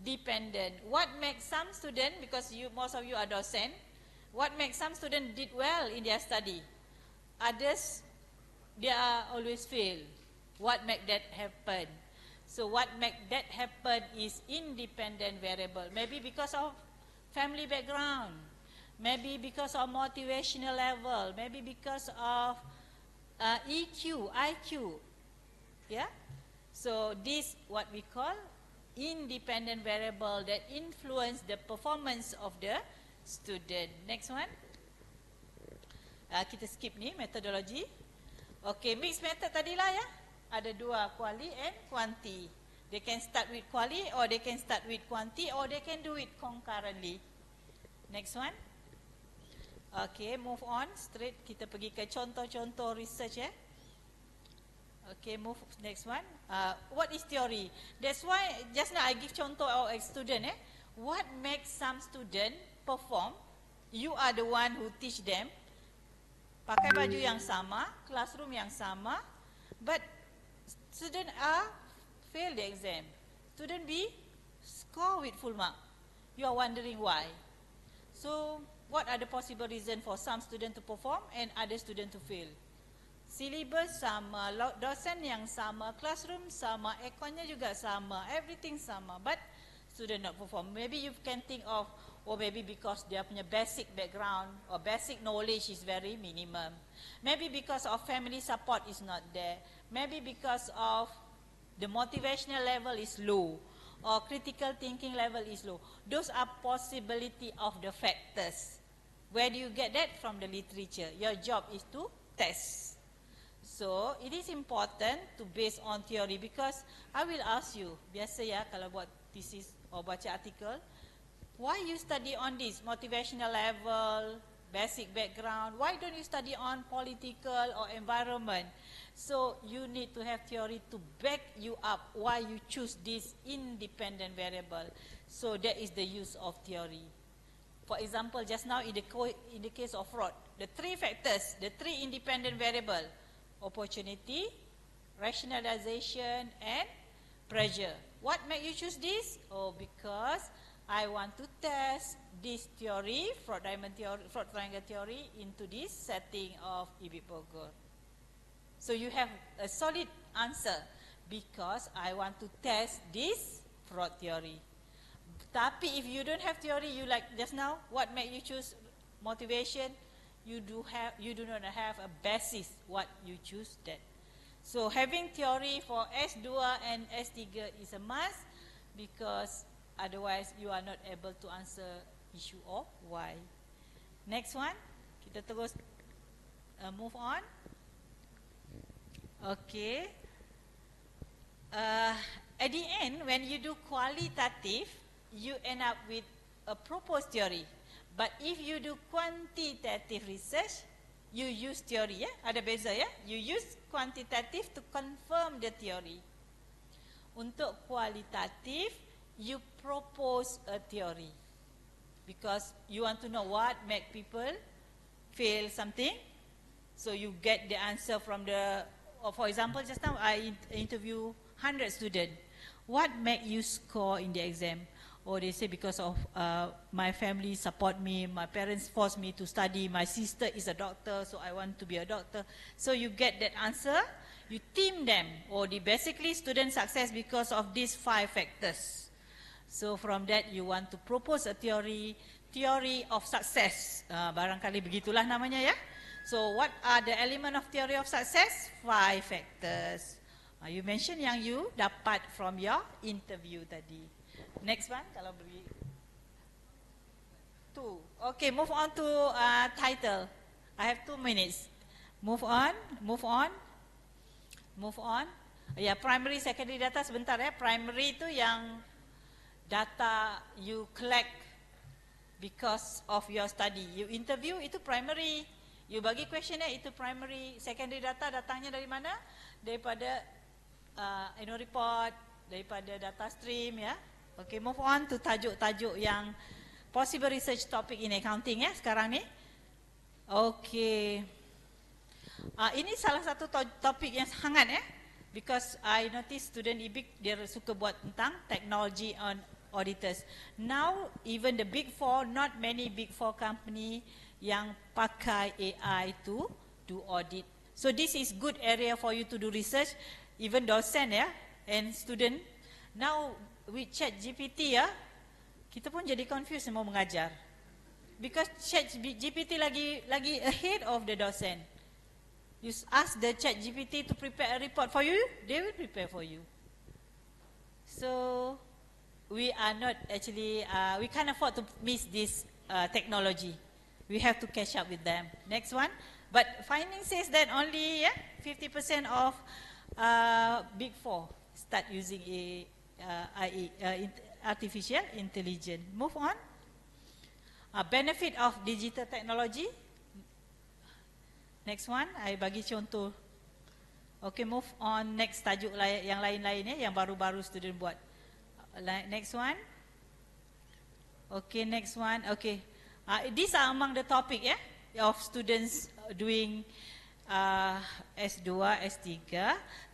dependent. What makes some student, because most of you are docent, what makes some student did well in their study? Others, they are always fail. What make that happen? So what make that happen is independent variable. Maybe because of family background, maybe because of motivational level, maybe because of EQ, IQ. Yeah. So this what we call independent variable that influence the performance of the student. Next one. Kita skip ni methodology. Okay, mixed method tadilah ya. Ada 2, quali and quanti. They can start with quali or they can start with quanti or they can do it concurrently. Next one. Okay, move on straight. Kita pergi ke contoh-contoh research ya. Okay, move next one. What is theory? That's why just now I give contoh our student. What makes some student perform? You are the one who teach them. Pakai baju yang sama, classroom yang sama, but student A fail the exam. Student B score with full mark. You are wondering why. So, what are the possible reason for some student to perform and other student to fail? Syllabus sama, dosen yang sama, classroom sama, airconnya juga sama, everything sama, but student not perform. Maybe you can think of, or maybe because dia punya basic background or basic knowledge is very minimum. Maybe because of family support is not there. Maybe because of the motivational level is low or critical thinking level is low. Those are possibility of the factors. Where do you get that? From the literature. Your job is to test. So, it is important to base on theory because I will ask you, biasa ya kalau buat thesis or baca artikel, why you study on this motivational level, basic background. Why don't you study on political or environment? So you need to have theory to back you up why you choose this independent variable. So that is the use of theory. For example, just now in the case of fraud, the three factors, the three independent variable, opportunity, rationalization, and pressure. What made you choose this? Oh, because I want to test this theory, fraud triangle theory, into this setting of IBIB Bogor. So you have a solid answer, because I want to test this fraud theory. Tapi if you don't have theory, you like just now, what made you choose motivation? You do not have a basis what you choose that. So having theory for S2 and S3 is a must, because otherwise you are not able to answer issue of why. Next one, kita terus move on. Okay. At the end, when you do qualitative, you end up with a proposed theory. But if you do quantitative research, you use theory, ya? Ada beza, ya? You use quantitative to confirm the theory. Untuk kualitatif, you propose a theory, because you want to know what make people feel something. So you get the answer from the, for example, just now I interview 100 students. What make you score in the exam? Or they say because of my family support me, my parents forced me to study, my sister is a doctor, so I want to be a doctor. So you get that answer, you team them, or basically student success because of these 5 factors. So from that you want to propose a theory of success. Barangkali begitulah namanya, ya. So what are the element of theory of success? 5 factors. You mention yang you dapat from your interview tadi. Next one, kalau beri 2. Okay, move on to title. I have 2 minutes. Move on. Ya, primary, secondary data sebentar, ya. Primary itu yang data you collect because of your study. You interview, itu primary. You bagi questionnaire, itu primary. Secondary data datangnya dari mana? Daripada annual report, daripada data stream, ya. Okay, move on to tajuk-tajuk yang possible research topic in accounting, ya, sekarang ni. Okay. Ini salah satu topik yang hangat, ya. Because I notice student IBIK, dia suka buat tentang technology on auditors. Now, even the big 4, not many big 4 company yang pakai AI to do audit. So this is good area for you to do research, even dosen, ya, and student. Now, with ChatGPT, ya, kita pun jadi confused mau mengajar, because ChatGPT lagi ahead of the docent. You ask the ChatGPT to prepare a report for you, they will prepare for you. So we are not actually we can't afford to miss this technology. We have to catch up with them. Next one. But finding says that only 50% of big 4 start using artificial intelligence. Move on. Benefit of digital technology. Next one, I bagi contoh. Okay, move on. Next tajuk yang lain-lain, yang baru-baru student buat. Next one. Okay, next one. Okay, these are among the topic, of students doing S2, S3,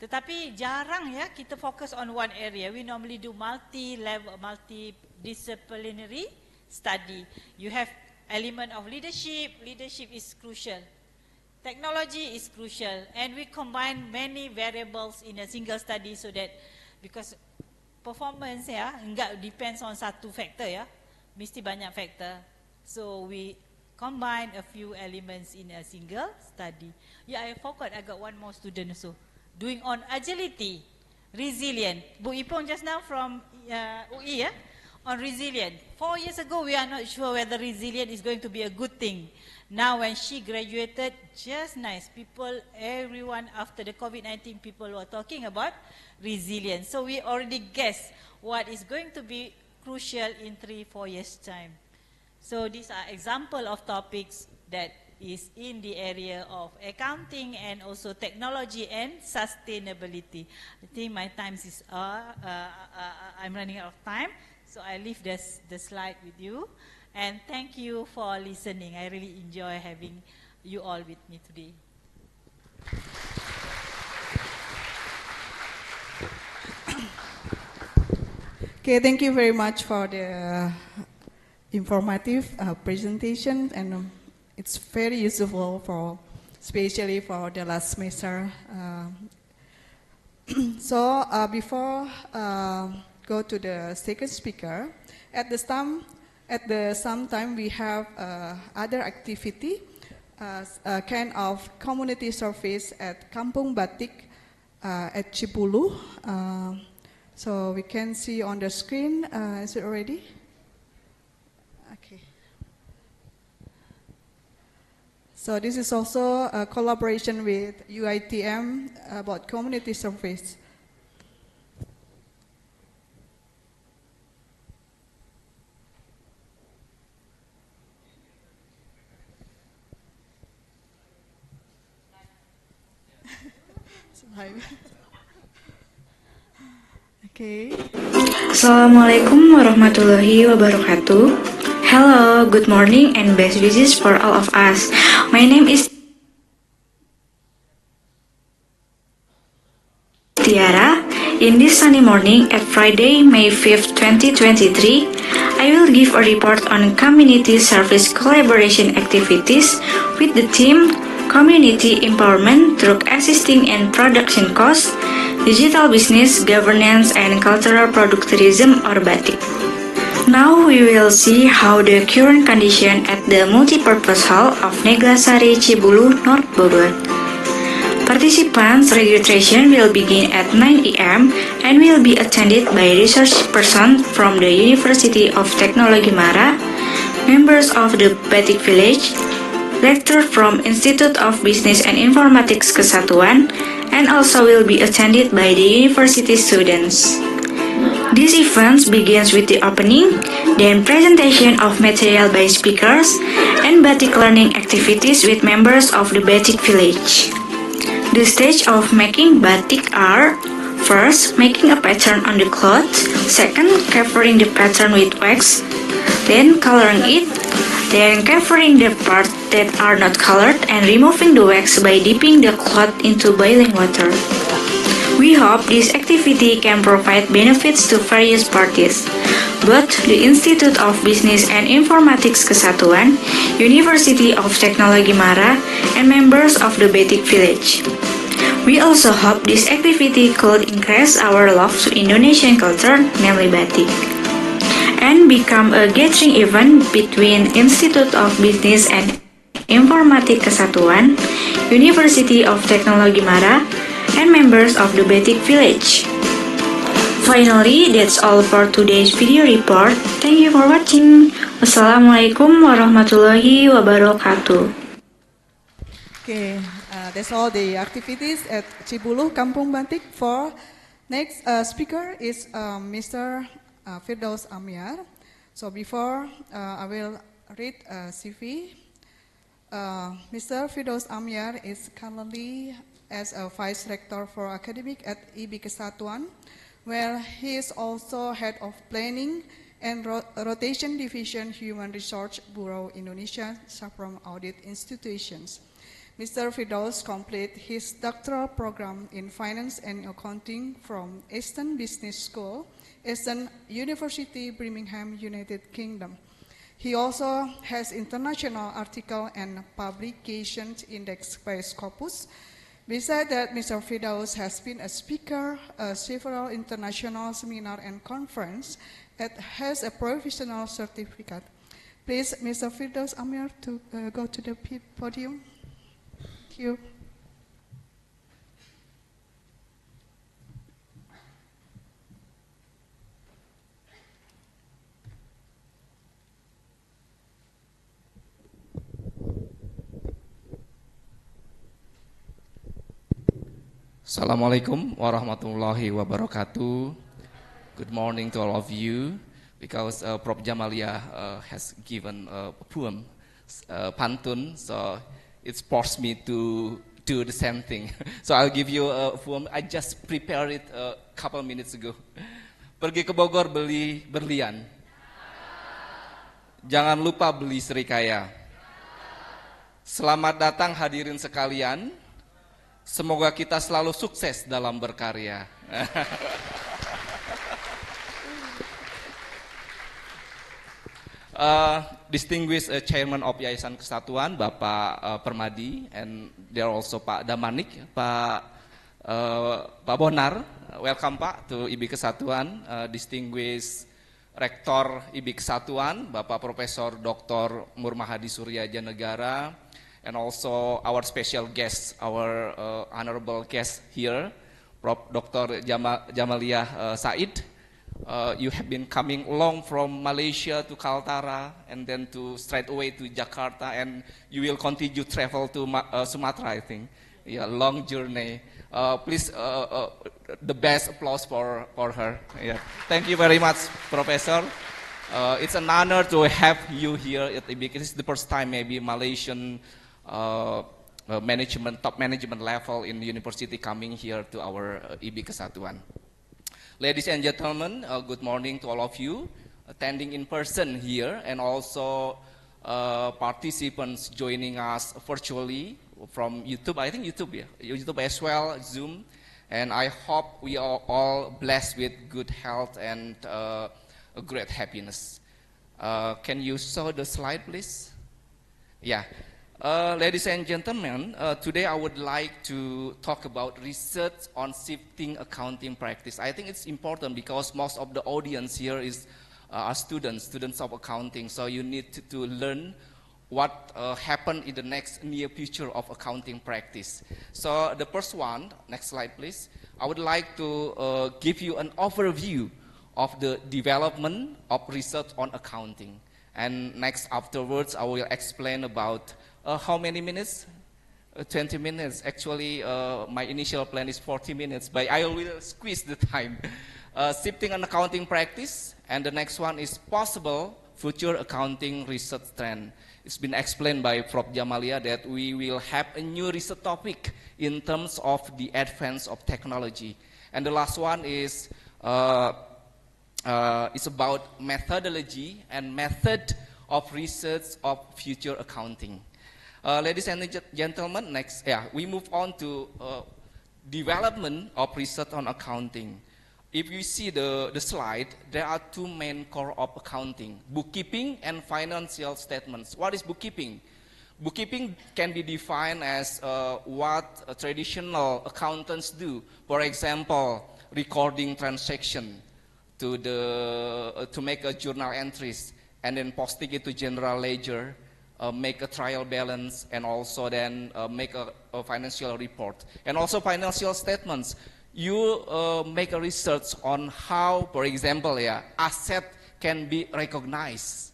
tetapi jarang, ya, kita fokus on one area. We normally do multi-level, multidisciplinary study. You have element of leadership is crucial. Technology is crucial, and we combine many variables in a single study, so that, because performance, ya, enggak depends on satu factor, ya, mesti banyak factor. So we combine a few elements in a single study. Yeah, I forgot, I got one more student also doing on agility, resilient. Bu Ipong just now from UI, on resilient. 4 years ago, we are not sure whether resilient is going to be a good thing. Now when she graduated, just nice. People, everyone after the COVID-19, people were talking about resilience. So we already guess what is going to be crucial in 3-4 years' time. So these are example of topics that is in the area of accounting and also technology and sustainability. I think my time is I'm running out of time, so I leave the slide with you. And thank you for listening. I really enjoy having you all with me today. Okay, thank you very much for the informative presentation, and it's very useful for, especially for the last semester. So before go to the second speaker, at the same time we have other activity, kind of community service at Kampung Batik at Cibulu. So we can see on the screen. Is it already? Okay. So this is also a collaboration with UITM about community service. Okay. Assalamualaikum warahmatullahi wabarakatuh. Hello, good morning and best wishes for all of us. My name is Tiara. In this sunny morning at Friday, May 5th, 2023, I will give a report on community service collaboration activities with the theme Community Empowerment through Assisting and Production Costs, Digital Business, Governance, and Cultural Productivism or Batik. Now we will see how the current condition at the multipurpose hall of Neglasari Cibulu, North Bogor. Participants registration will begin at 9 a.m. and will be attended by research persons from the University of Teknologi Mara, members of the Batik Village, lecture from Institut of Bisnis and Informatika Kesatuan, and also will be attended by the university students. This event begins with the opening, then presentation of material by speakers, and batik learning activities with members of the Batik Village. The stage of making batik are: first, making a pattern on the cloth; second, covering the pattern with wax; then coloring it; then covering the parts that are not colored and removing the wax by dipping the cloth into boiling water. We hope this activity can provide benefits to various parties, both the Institute of Bisnis and Informatika Kesatuan, University of Teknologi Mara, and members of the Batik Village. We also hope this activity could increase our love to Indonesian culture, namely batik, and become a gathering event between Institute of Bisnis and Informatika Kesatuan, University of Teknologi Mara, and members of the Batik Village. Finally, that's all for today's video report. Thank you for watching. Wassalamualaikum warahmatullahi wabarakatuh. Okay, that's all the activities at Cibulu, Kampung Batik. For next speaker is Mr. Firdaus Amyar. So before I will read CV, Mr. Firdaus Amyar is currently as a Vice Rector for Academic at IB Kesatuan, where he is also Head of Planning and Rotation Division Human Resource Bureau Indonesia from Audit Institutions. Mr. Firdaus completed his doctoral program in Finance and Accounting from Eastern Business School, Eastern University, Birmingham, United Kingdom. He also has international article and publications indexed by Scopus. Besides that, Mr. Firdaus has been a speaker at several international seminars and conferences and has a professional certificate. Please, Mr. Firdaus Amyar, to go to the podium. Thank you. Assalamualaikum warahmatullahi wabarakatuh. Good morning to all of you. Because Prof. Jamaliah has given a poem pantun, so it's forced me to do the same thing. So I'll give you a poem. I just prepared it a couple minutes ago. Pergi ke Bogor beli berlian. Jangan lupa beli serikaya. Selamat datang hadirin sekalian. Semoga kita selalu sukses dalam berkarya. Distinguished Chairman of Yayasan Kesatuan, Bapak Permadi, and there also Pak Damanik, Pak Bonar. Welcome Pak to IB Kesatuan. Distinguished Rektor IB Kesatuan, Bapak Profesor Dr. Murmahadi Suryaja Negara, and also our special guest, our honorable guest here, Prof. Dr. Jamaliah Said. You have been coming along from Malaysia to Kaltara and then to straight away to Jakarta, and you will continue travel to Sumatra, I think. Yeah, long journey. Please, the best applause for her. Yeah. Thank you very much, Professor. It's an honor to have you here at IB. This is the first time maybe Malaysian top management level in the university coming here to our IB Kesatuan. Ladies and gentlemen, good morning to all of you attending in person here, and also participants joining us virtually from YouTube. I think YouTube, yeah, YouTube as well, Zoom. And I hope we are all blessed with good health and a great happiness. Can you show the slide, please? Yeah. Ladies and gentlemen, today I would like to talk about research on shifting accounting practice. I think it's important because most of the audience here are students of accounting, so you need to learn what happened in the next near future of accounting practice. So the first one, next slide please, I would like to give you an overview of the development of research on accounting. And next afterwards I will explain about how many minutes? 20 minutes. Actually, my initial plan is 40 minutes, but I will squeeze the time. Shifting an accounting practice, and the next one is possible future accounting research trend. It's been explained by Prof. Jamaliah that we will have a new research topic in terms of the advance of technology. And the last one is it's about methodology and method of research of future accounting. Ladies and gentlemen, next, we move on to development of research on accounting. If you see the slide, there are two main core of accounting: bookkeeping and financial statements. What is bookkeeping? Bookkeeping can be defined as what traditional accountants do. For example, recording transaction to make a journal entries and then posting it to general ledger. Make a trial balance, and also then make a financial report. And also financial statements. You make a research on how, for example, asset can be recognized.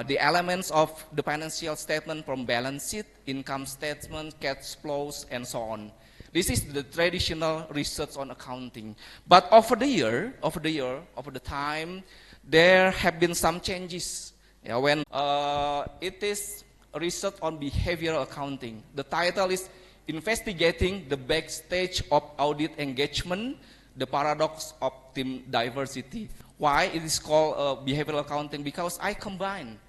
The elements of the financial statement from balance sheet, income statement, cash flows, and so on. This is the traditional research on accounting. But over the time, there have been some changes. When it is research on behavioral accounting. The title is Investigating the Backstage of Audit Engagement, the Paradox of Team Diversity. Why it is called behavioral accounting? Because I combine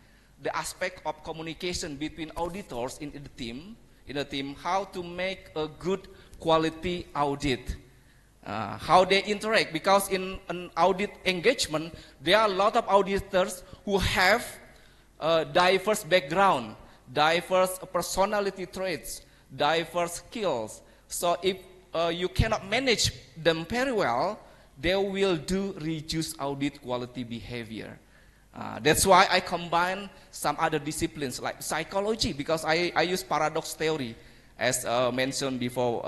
the aspect of communication between auditors in the team, how to make a good quality audit. How they interact, because in an audit engagement, there are a lot of auditors who have diverse background, diverse personality traits, diverse skills. So if you cannot manage them very well, they will do reduced audit quality behavior. That's why I combine some other disciplines like psychology, because I use paradox theory, as mentioned before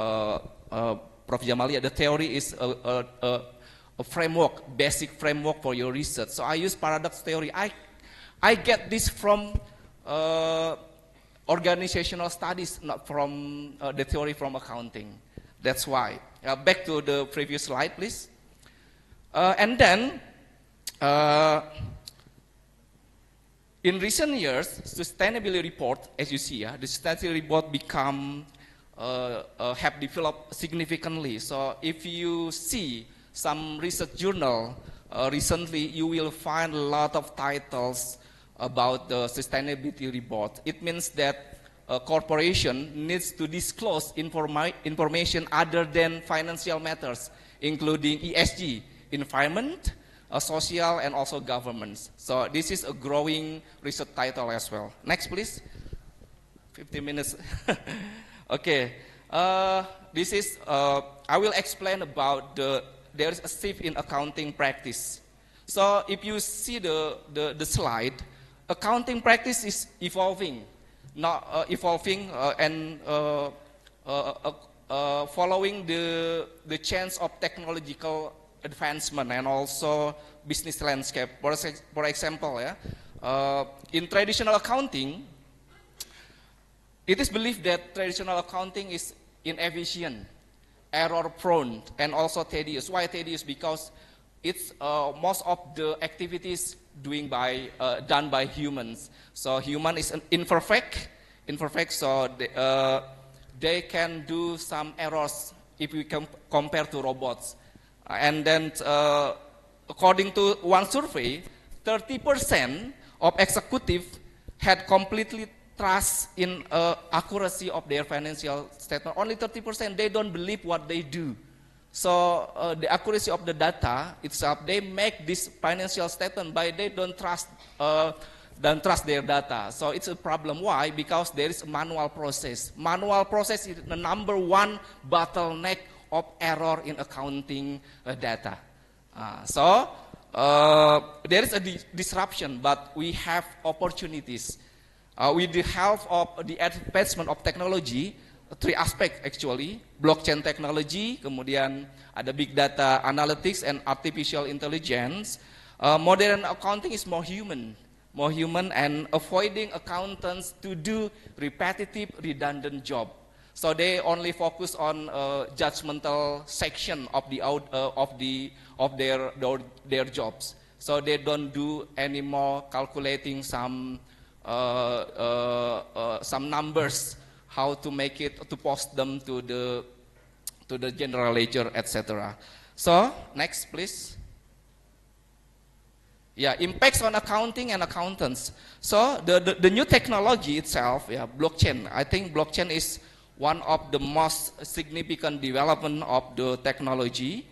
Prof. Jamaliah. The theory is a framework, basic framework for your research. So I use paradox theory. I get this from organizational studies, not from the theory from accounting. That's why. Back to the previous slide, please. In recent years, sustainability report, as you see, the sustainability report have developed significantly. So if you see some research journal recently, you will find a lot of titles about the sustainability report. It means that a corporation needs to disclose information other than financial matters, including ESG, environment, social, and also governance. So this is a growing research title as well. Next, please. 15 minutes. Okay. This is, I will explain about there is a shift in accounting practice. So if you see the slide, accounting practice is evolving, following the change of technological advancement and also business landscape. For example, in traditional accounting, it is believed that traditional accounting is inefficient, error-prone, and also tedious. Why tedious? Because it's most of the activities done by humans. So human is imperfect, so they can do some errors if we compare to robots. And then, according to one survey, 30% of executives had completely trust in accuracy of their financial statement. Only 30%, they don't believe what they do. So the accuracy of the data itself, they make this financial statement, but they don't trust their data. So it's a problem. Why? Because there is a manual process. Manual process is the number one bottleneck of error in accounting data. So there is a disruption, but we have opportunities. With the help of the advancement of technology, three aspects actually: blockchain technology, kemudian ada big data analytics and artificial intelligence. Modern accounting is more human and avoiding accountants to do repetitive, redundant job. So they only focus on judgmental section of their jobs. So they don't do any more calculating some numbers, how to make it, to post them to the general ledger, etc. So next, please. Yeah, impacts on accounting and accountants. So the new technology itself, blockchain. I think blockchain is one of the most significant development of the technology.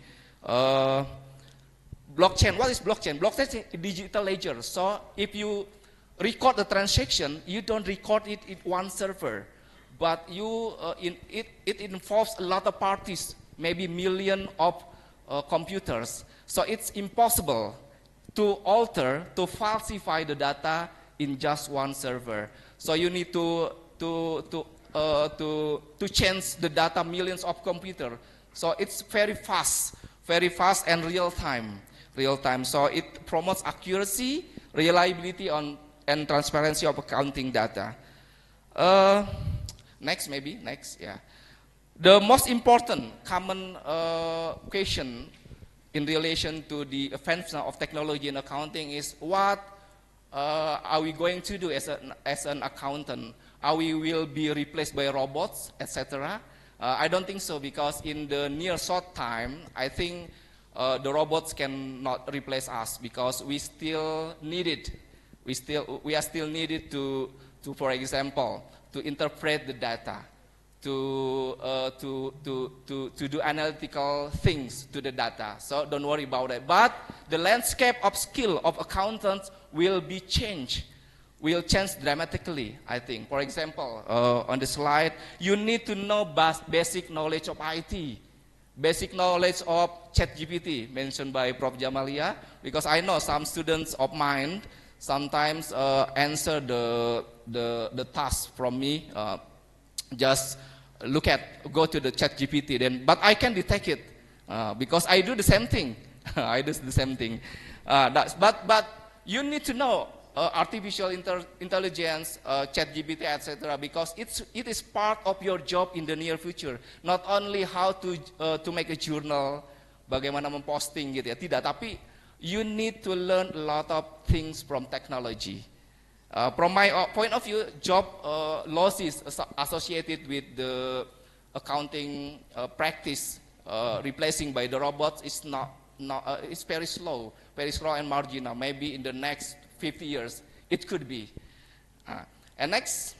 Blockchain, what is blockchain? Blockchain is a digital ledger. So if you record the transaction, you don't record it in one server, but it involves a lot of parties, maybe million of computers. So it's impossible to alter, to falsify the data in just one server. So you need to change the data millions of computers. So it's very fast and real time. So it promotes accuracy, reliability and transparency of accounting data. Next, yeah. The most important common question in relation to the advancement of technology in accounting is what are we going to do as an accountant? Are we will be replaced by robots, etc.? I don't think so, because in the near short time, I think the robots cannot replace us, because we still need it. We are still needed to, for example, to interpret the data, to do analytical things to the data. So don't worry about it. But the landscape of skill of accountants will change dramatically, I think. For example, on the slide, you need to know basic knowledge of IT, basic knowledge of ChatGPT, mentioned by Prof. Jamaliah, because I know some students of mine sometimes answer the task from me, just go to the ChatGPT, but I can detect it because I do the same thing. But you need to know artificial intelligence, ChatGPT, etc., because it is part of your job in the near future. Not only how to make a journal, bagaimana memposting gitu ya, tidak, tapi you need to learn a lot of things from technology. From my point of view, job losses associated with the accounting practice replacing by the robots is it's very slow and marginal. Maybe in the next 50 years, it could be. And next,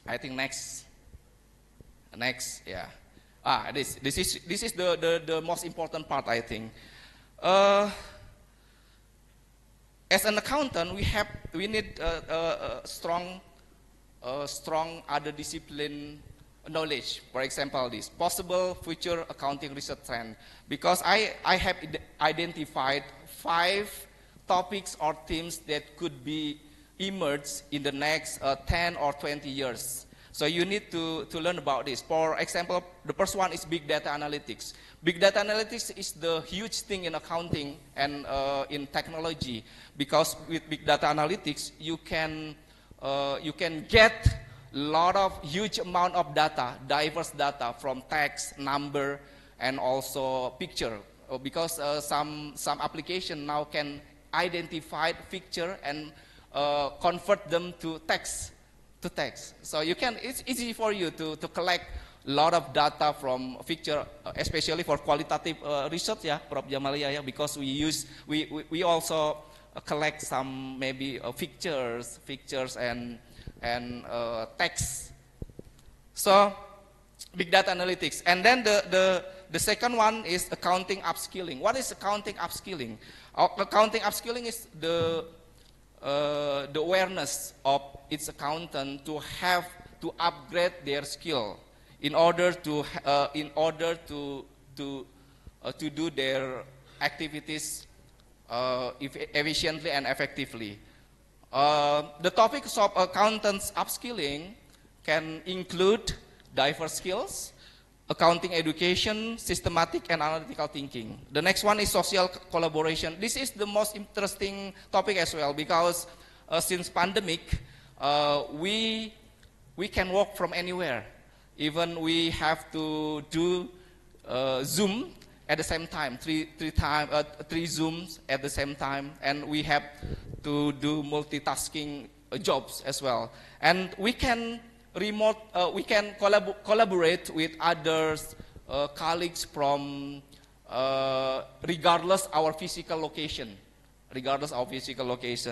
I think next, yeah. This is the most important part, I think. As an accountant, we need strong other discipline knowledge. For example, this possible future accounting research trend. Because I have identified 5 topics or themes that could be emerged in the next 10 or 20 years. So you need to learn about this. For example, the first one is big data analytics. Big data analytics is the huge thing in accounting and in technology, because with big data analytics you can get a lot of huge amount of data, diverse data from text, number, and also picture. Because some application now can identify picture and convert them to text. So it's easy for you to collect a lot of data from picture, especially for qualitative research, yeah, Prof. Jamaliah, yeah, because we also collect some maybe pictures and text. So big data analytics, and then the second one is accounting upskilling. What is accounting upskilling? Accounting upskilling is the awareness of its accountant to have to upgrade their skill in order to do their activities efficiently and effectively. The topics of accountants upskilling can include diverse skills, accounting education, systematic and analytical thinking. The next one is social collaboration. This is the most interesting topic as well, because since pandemic, we can work from anywhere. Even we have to do Zoom at the same time, three Zooms at the same time, and we have to do multitasking jobs as well. And we can collaborate with others, colleagues from regardless our physical location.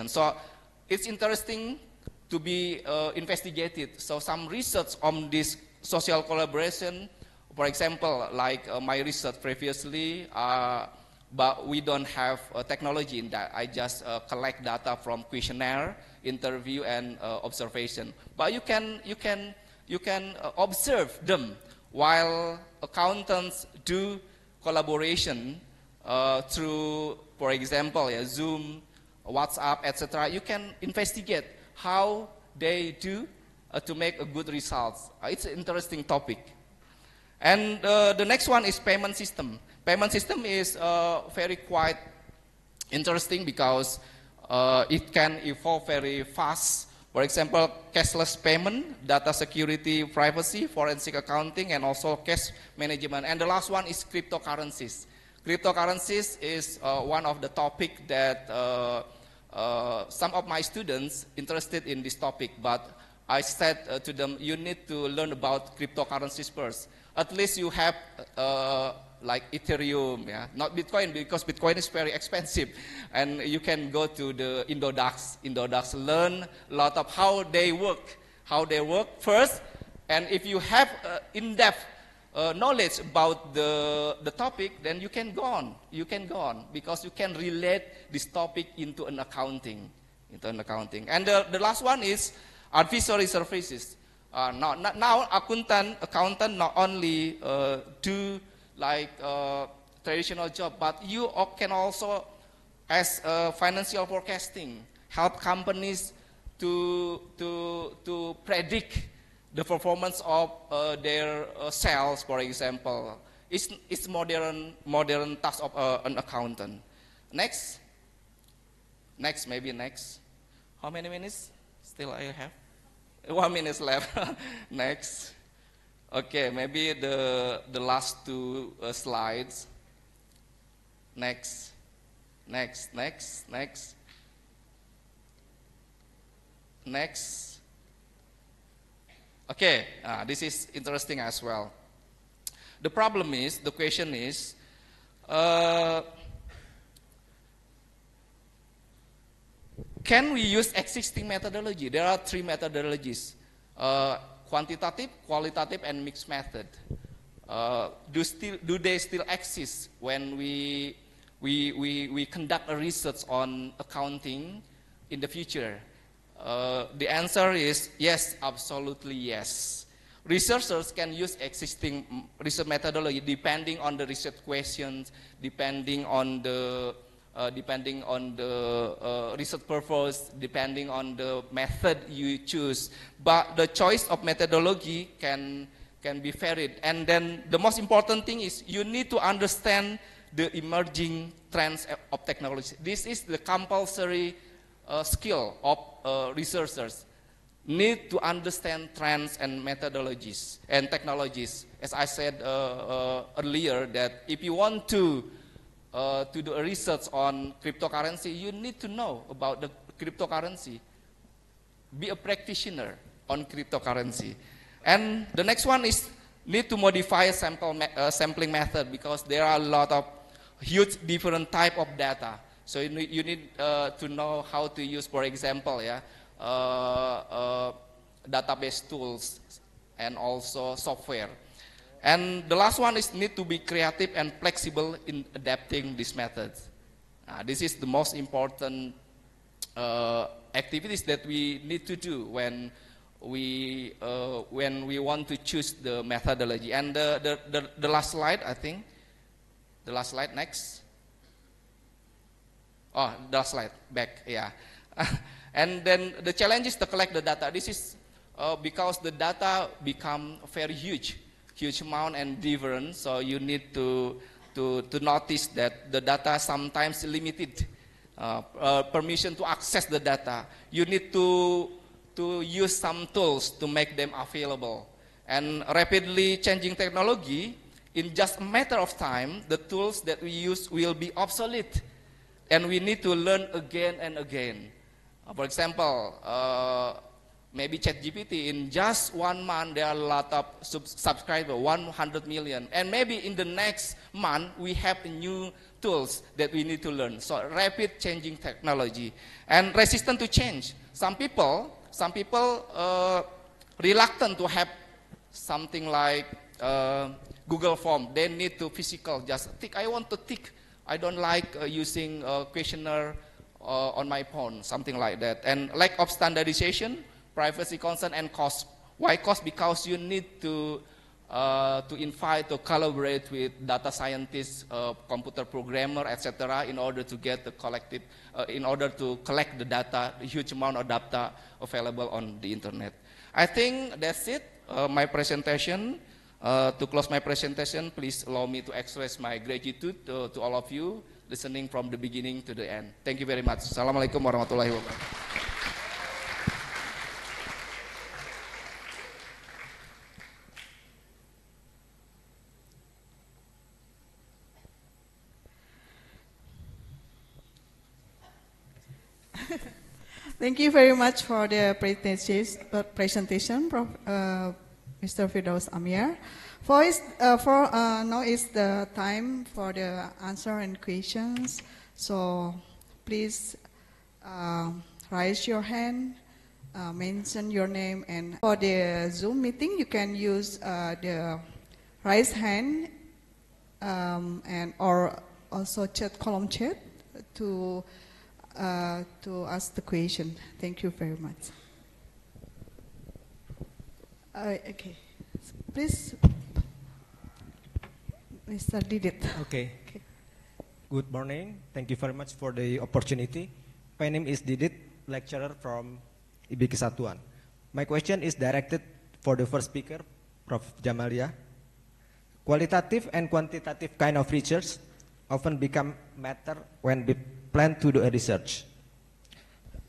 So it's interesting to be investigated. So some research on this social collaboration, for example, like my research previously, but we don't have technology in that. I just collect data from questionnaire, interview, and observation. But you can observe them while accountants do collaboration through, for example, Zoom, WhatsApp, etc. You can investigate how they do to make a good results. It's an interesting topic. And the next one is payment system. Payment system is very quite interesting because it can evolve very fast. For example, cashless payment, data security, privacy, forensic accounting, and also cash management. And the last one is cryptocurrencies. Cryptocurrencies is one of the topic that some of my students interested in this topic, but I said to them, you need to learn about cryptocurrencies first. At least you have like Ethereum, yeah, not Bitcoin, because Bitcoin is very expensive, and you can go to the Indodax, learn a lot of how they work first, and if you have in-depth knowledge about the topic, then you can go on, because you can relate this topic into an accounting. And the last one is advisory services. Now accountant not only do like traditional job, but you can also, as financial forecasting, help companies to predict the performance of their sales, for example. It's modern task of an accountant. Next. How many minutes still I have? 1 minute left. Next. Okay, maybe the last 2 slides. Next. Next. Okay, this is interesting as well. The problem is, the question is, can we use existing methodology? There are three methodologies, quantitative, qualitative, and mixed method. Do they still exist when we conduct a research on accounting in the future? The answer is yes, absolutely yes. Researchers can use existing research methodology depending on the research questions, depending on the research purpose, depending on the method you choose. But the choice of methodology can be varied. And then the most important thing is you need to understand the emerging trends of technology. This is the compulsory skill of researchers. Need to understand trends and methodologies and technologies. As I said earlier, that if you want to do a research on cryptocurrency, you need to know about the cryptocurrency. Be a practitioner on cryptocurrency. And the next one is need to modify sampling method, because there are a lot of huge different type of data. So you need to know how to use, for example, database tools and also software. And the last one is need to be creative and flexible in adapting these methods. This is the most important activities that we need to do when we want to choose the methodology. And the last slide, I think. The last slide, next. Oh, the last slide, back, yeah. And then the challenge is to collect the data. This is because the data become very huge amount and different. So you need to notice that the data sometimes limited permission to access the data. You need to use some tools to make them available. And rapidly changing technology, in just a matter of time, the tools that we use will be obsolete. And we need to learn again and again. For example, maybe ChatGPT, in just 1 month, there are a lot of subscribers, 100 million. And maybe in the next month, we have new tools that we need to learn. So rapid changing technology and resistant to change. Some people reluctant to have something like Google Form. They need to physical, just tick. I want to tick. I don't like using a questionnaire on my phone, something like that. And lack of standardization, privacy concern, and cost. Why cost? Because you need to invite to collaborate with data scientists, computer programmer, etc., in order to get the collective, in order to collect the data, the huge amount of data available on the internet. I think that's it. My presentation. To close my presentation, please allow me to express my gratitude to all of you listening from the beginning to the end. Thank you very much. Assalamualaikum warahmatullahi wabarakatuh. Thank you very much for the presentation, Prof. Mr. Firdaus Amyar. Now is the time for the answer and questions. So please raise your hand, mention your name, and for the Zoom meeting, you can use the raise hand and or also column chat to ask the question. Thank you very much. Okay, please, Mr. Didit. Okay. Good morning. Thank you very much for the opportunity. My name is Didit, lecturer from IB Kesatuan. My question is directed for the first speaker, Prof. Jamaliah. Qualitative and quantitative kind of research often become matter when we plan to do a research.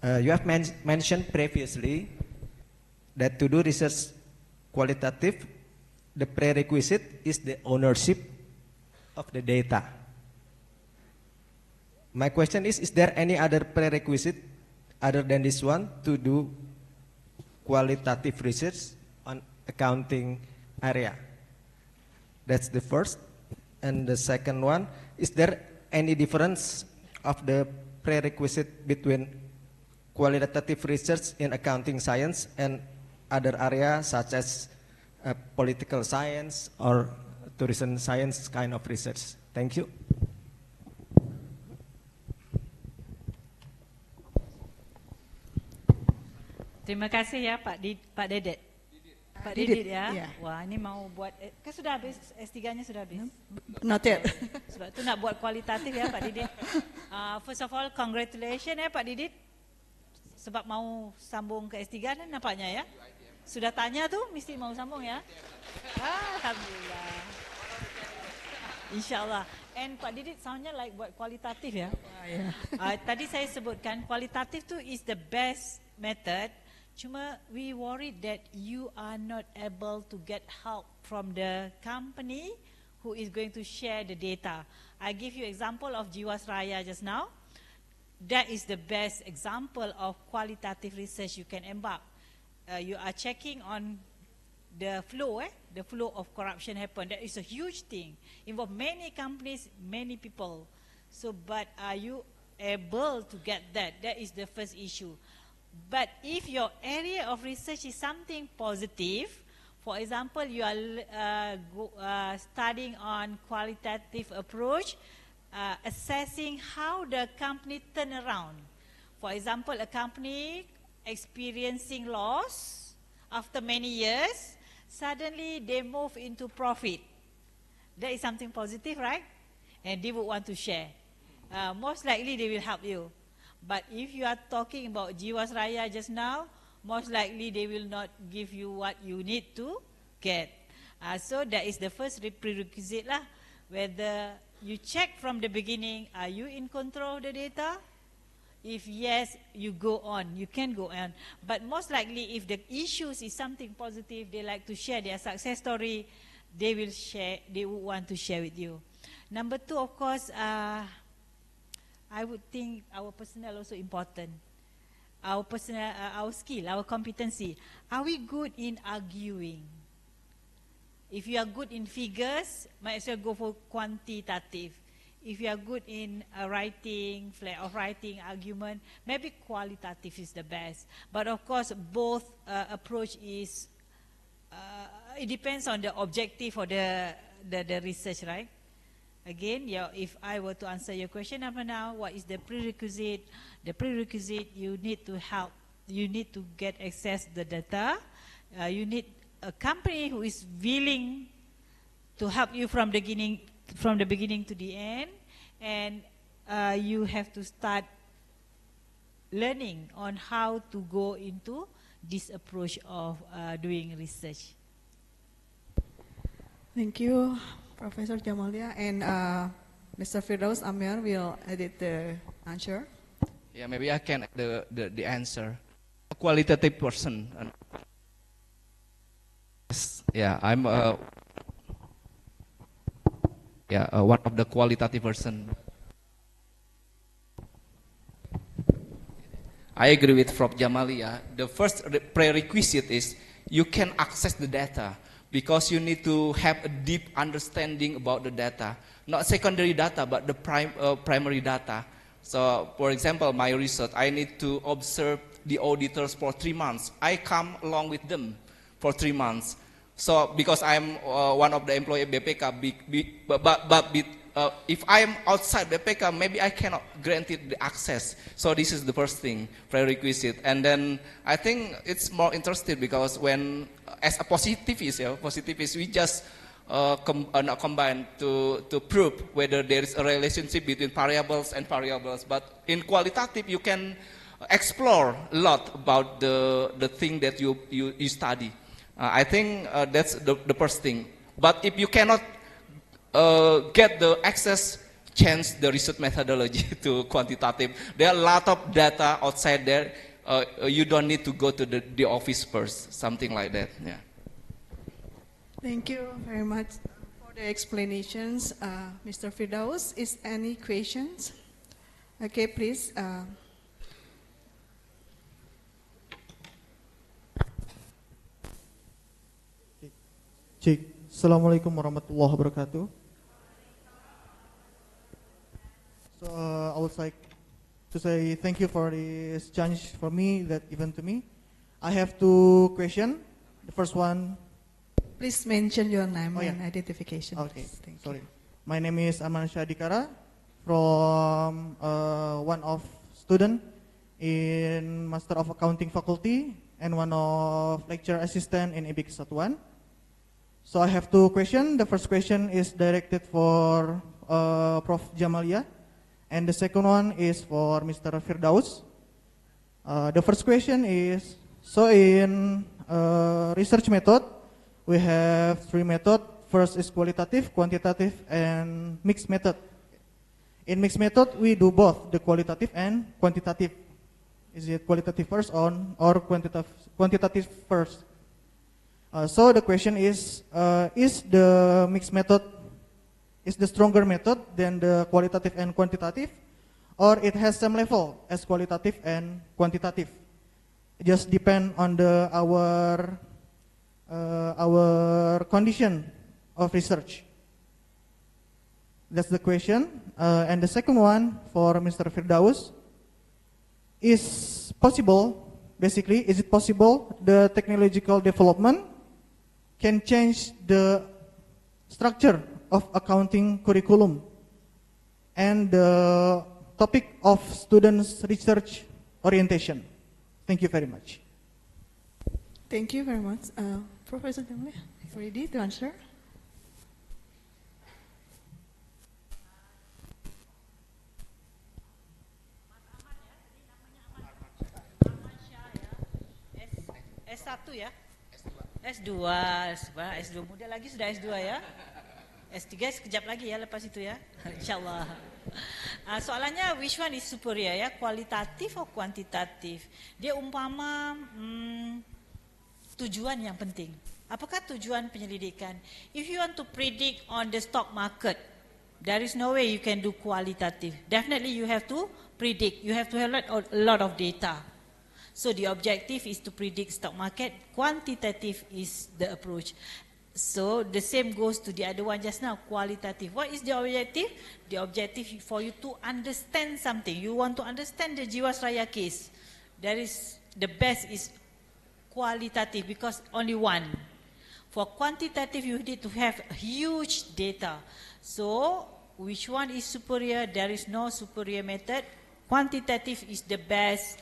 You have mentioned previously that to do research qualitative, the prerequisite is the ownership of the data. My question is there any other prerequisite other than this one to do qualitative research on accounting area? That's the first. And the second one, is there any difference of the prerequisite between qualitative research in accounting science and other areas such as political science or tourism science kind of research? Thank you. Terima kasih ya Pak Dedet. Pak Didit ya. Yeah. Wah, ini mau buat kan sudah habis S3-nya sudah habis. Not yet. Sebab tu nak buat kualitatif ya Pak Didit. First of all, congratulations ya Pak Didit. Sebab mau sambung ke S3 kan nampaknya ya. Sudah tanya tu mesti mau sambung ya. Alhamdulillah. InsyaAllah. And Pak Didit soundnya like buat kualitatif ya. Tadi saya sebutkan kualitatif tu is the best method. Cuma we worried that you are not able to get help from the company who is going to share the data. I give you example of Jiwasraya just now. That is the best example of qualitative research you can embark. You are checking on the flow of corruption happen. That is a huge thing. Involve many companies, many people. So, but are you able to get that? That is the first issue. But if your area of research is something positive, for example, you are studying on qualitative approach, assessing how the company turn around. For example, a company experiencing loss after many years, suddenly they move into profit. That is something positive, right? And they would want to share. Most likely they will help you. But if you are talking about Jiwasraya just now, most likely they will not give you what you need to get. So that is the first prerequisite lah. Whether you check from the beginning, are you in control of the data? If yes, you go on, you can go on. But most likely if the issues is something positive, they like to share their success story, they will share, they would want to share with you. Number two, of course, I would think our personnel also important. Our personnel, our skill, our competency. Are we good in arguing? If you are good in figures, might as well go for quantitative. If you are good in writing, flair of writing, argument, maybe qualitative is the best. But of course, both approach is, it depends on the objective of the research, right? Again, if I were to answer your question up now, what is the prerequisite? The prerequisite, you need to help, you need to get access to the data. You need a company who is willing to help you from the beginning to the end, and you have to start learning on how to go into this approach of doing research. Thank you, Professor Jamaliah, and Mr. Firdaus, Amyar will edit the answer. Yeah, maybe I can add the answer. A qualitative person. Yeah, I'm one of the qualitative person. I agree with Prof. Jamaliah. The first prerequisite is you can access the data, because you need to have a deep understanding about the data, not secondary data, but the primary data. So, for example, my research, I need to observe the auditors for 3 months. I come along with them for 3 months. So, because I'm one of the employee of BPK, but if I'm outside BPK, maybe I cannot grant it the access. So this is the first thing, prerequisite. And then I think it's more interesting because when, as a positivist, we just combine to prove whether there is a relationship between variables and variables. But in qualitative, you can explore a lot about the thing that you study. I think that's the first thing. But if you cannot get the access, change the research methodology to quantitative. There are a lot of data outside there. You don't need to go to the office first, something like that. Yeah. Thank you very much for the explanations, Mr. Firdaus. Is any questions? Okay, please. Cik. Assalamualaikum warahmatullahi wabarakatuh. So I would like to say thank you for this chance for me that given to me. I have two questions. The first one. Please mention your name Oh, yeah. and identification. Okay, please. Thank sorry. you. My name is Aman Syadikara from one of student in Master of Accounting Faculty and one of lecture assistant in IB Kesatuan. So I have two questions. The first question is directed for Prof. Jamaliah, and the second one is for Mr. Firdaus. The first question is, so in research method, we have three methods. First is qualitative, quantitative, and mixed method. In mixed method, we do both the qualitative and quantitative. Is it qualitative first or quantitative first? So the question is the mixed method is the stronger method than the qualitative and quantitative, or it has same level as qualitative and quantitative? It just depend on our condition of research. That's the question. And the second one for Mr. Firdaus is it possible the technological development can change the structure of accounting curriculum and the topic of students' research orientation? Thank you very much. Thank you very much. Professor Jamaliah, ready to answer? S1 ya? S2, S2 muda lagi sudah S2 ya. S3 sekejap lagi ya lepas itu ya. InsyaAllah. Soalannya which one is superior ya? Kualitatif atau kuantitatif? Dia umpama tujuan yang penting. Apakah tujuan penyelidikan? If you want to predict on the stock market, there is no way you can do qualitative. Definitely you have to predict. You have to have a lot of data. So the objective is to predict stock market. Quantitative is the approach. So the same goes to the other one just now, qualitative. What is the objective? The objective for you to understand something. You want to understand the Jiwasraya case. The best is qualitative because only one. For quantitative you need to have huge data. So which one is superior? There is no superior method. Quantitative is the best.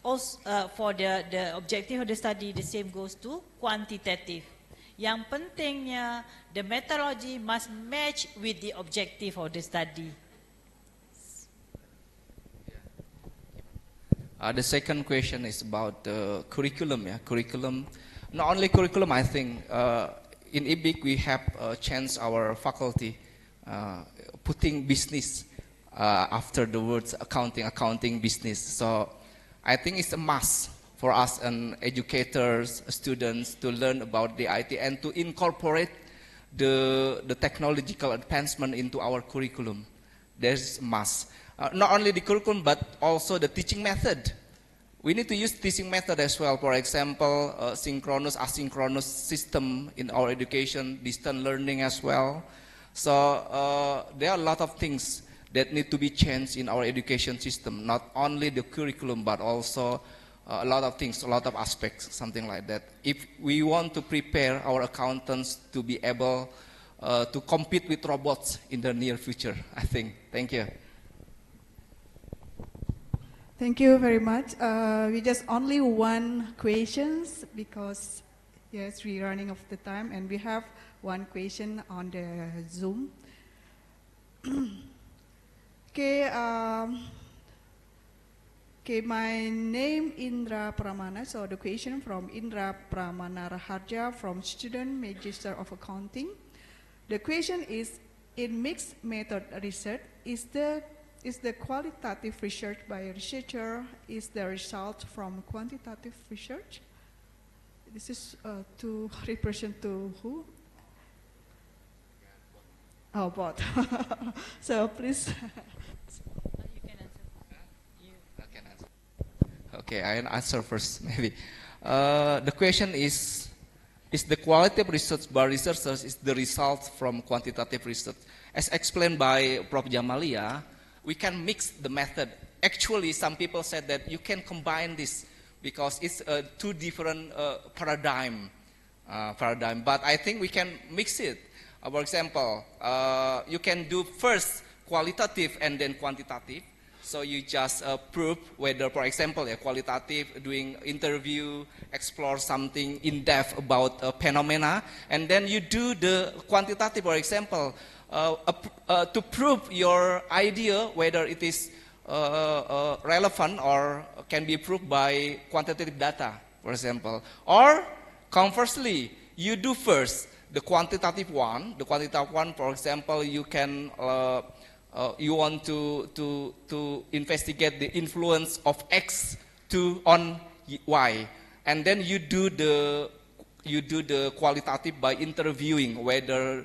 Also, for the objective of the study, the same goes to quantitative. Yang pentingnya, the methodology must match with the objective of the study. The second question is about curriculum. Yeah, curriculum. Not only curriculum, I think in IBIC we have changed our faculty putting business after the words accounting, business. So I think it's a must for us and educators, students to learn about the IT and to incorporate the technological advancement into our curriculum. There's a must. Not only the curriculum but also the teaching method. We need to use teaching method as well. For example, synchronous, asynchronous system in our education, distant learning as well. So there are a lot of things that need to be changed in our education system, not only the curriculum, but also a lot of things, a lot of aspects, something like that. If we want to prepare our accountants to be able to compete with robots in the near future, I think. Thank you. Thank you very much. We just only one questions because yes, we're running off the time and we have one question on the Zoom. Okay, my name Indra Pramana. So the question from Indra Pramana Raharja from Student Magister of Accounting. The question is, in mixed method research, is the qualitative research by a researcher is the result from quantitative research? This is to represent to who? Oh, both. So please. Okay, I'll answer first maybe. The question is, is the qualitative research by researchers is the result from quantitative research. As explained by Prof. Jamaliah, we can mix the method. Actually, some people said that you can combine this because it's two different paradigm. But I think we can mix it. For example, you can do first qualitative and then quantitative. So you just prove whether, for example, qualitative, doing interview, explore something in depth about a phenomena, and then you do the quantitative, for example, to prove your idea whether it is relevant or can be proved by quantitative data, for example. Or conversely, you do first the quantitative one. The quantitative one, for example, you can you want to investigate the influence of X on Y, and then you do the qualitative by interviewing whether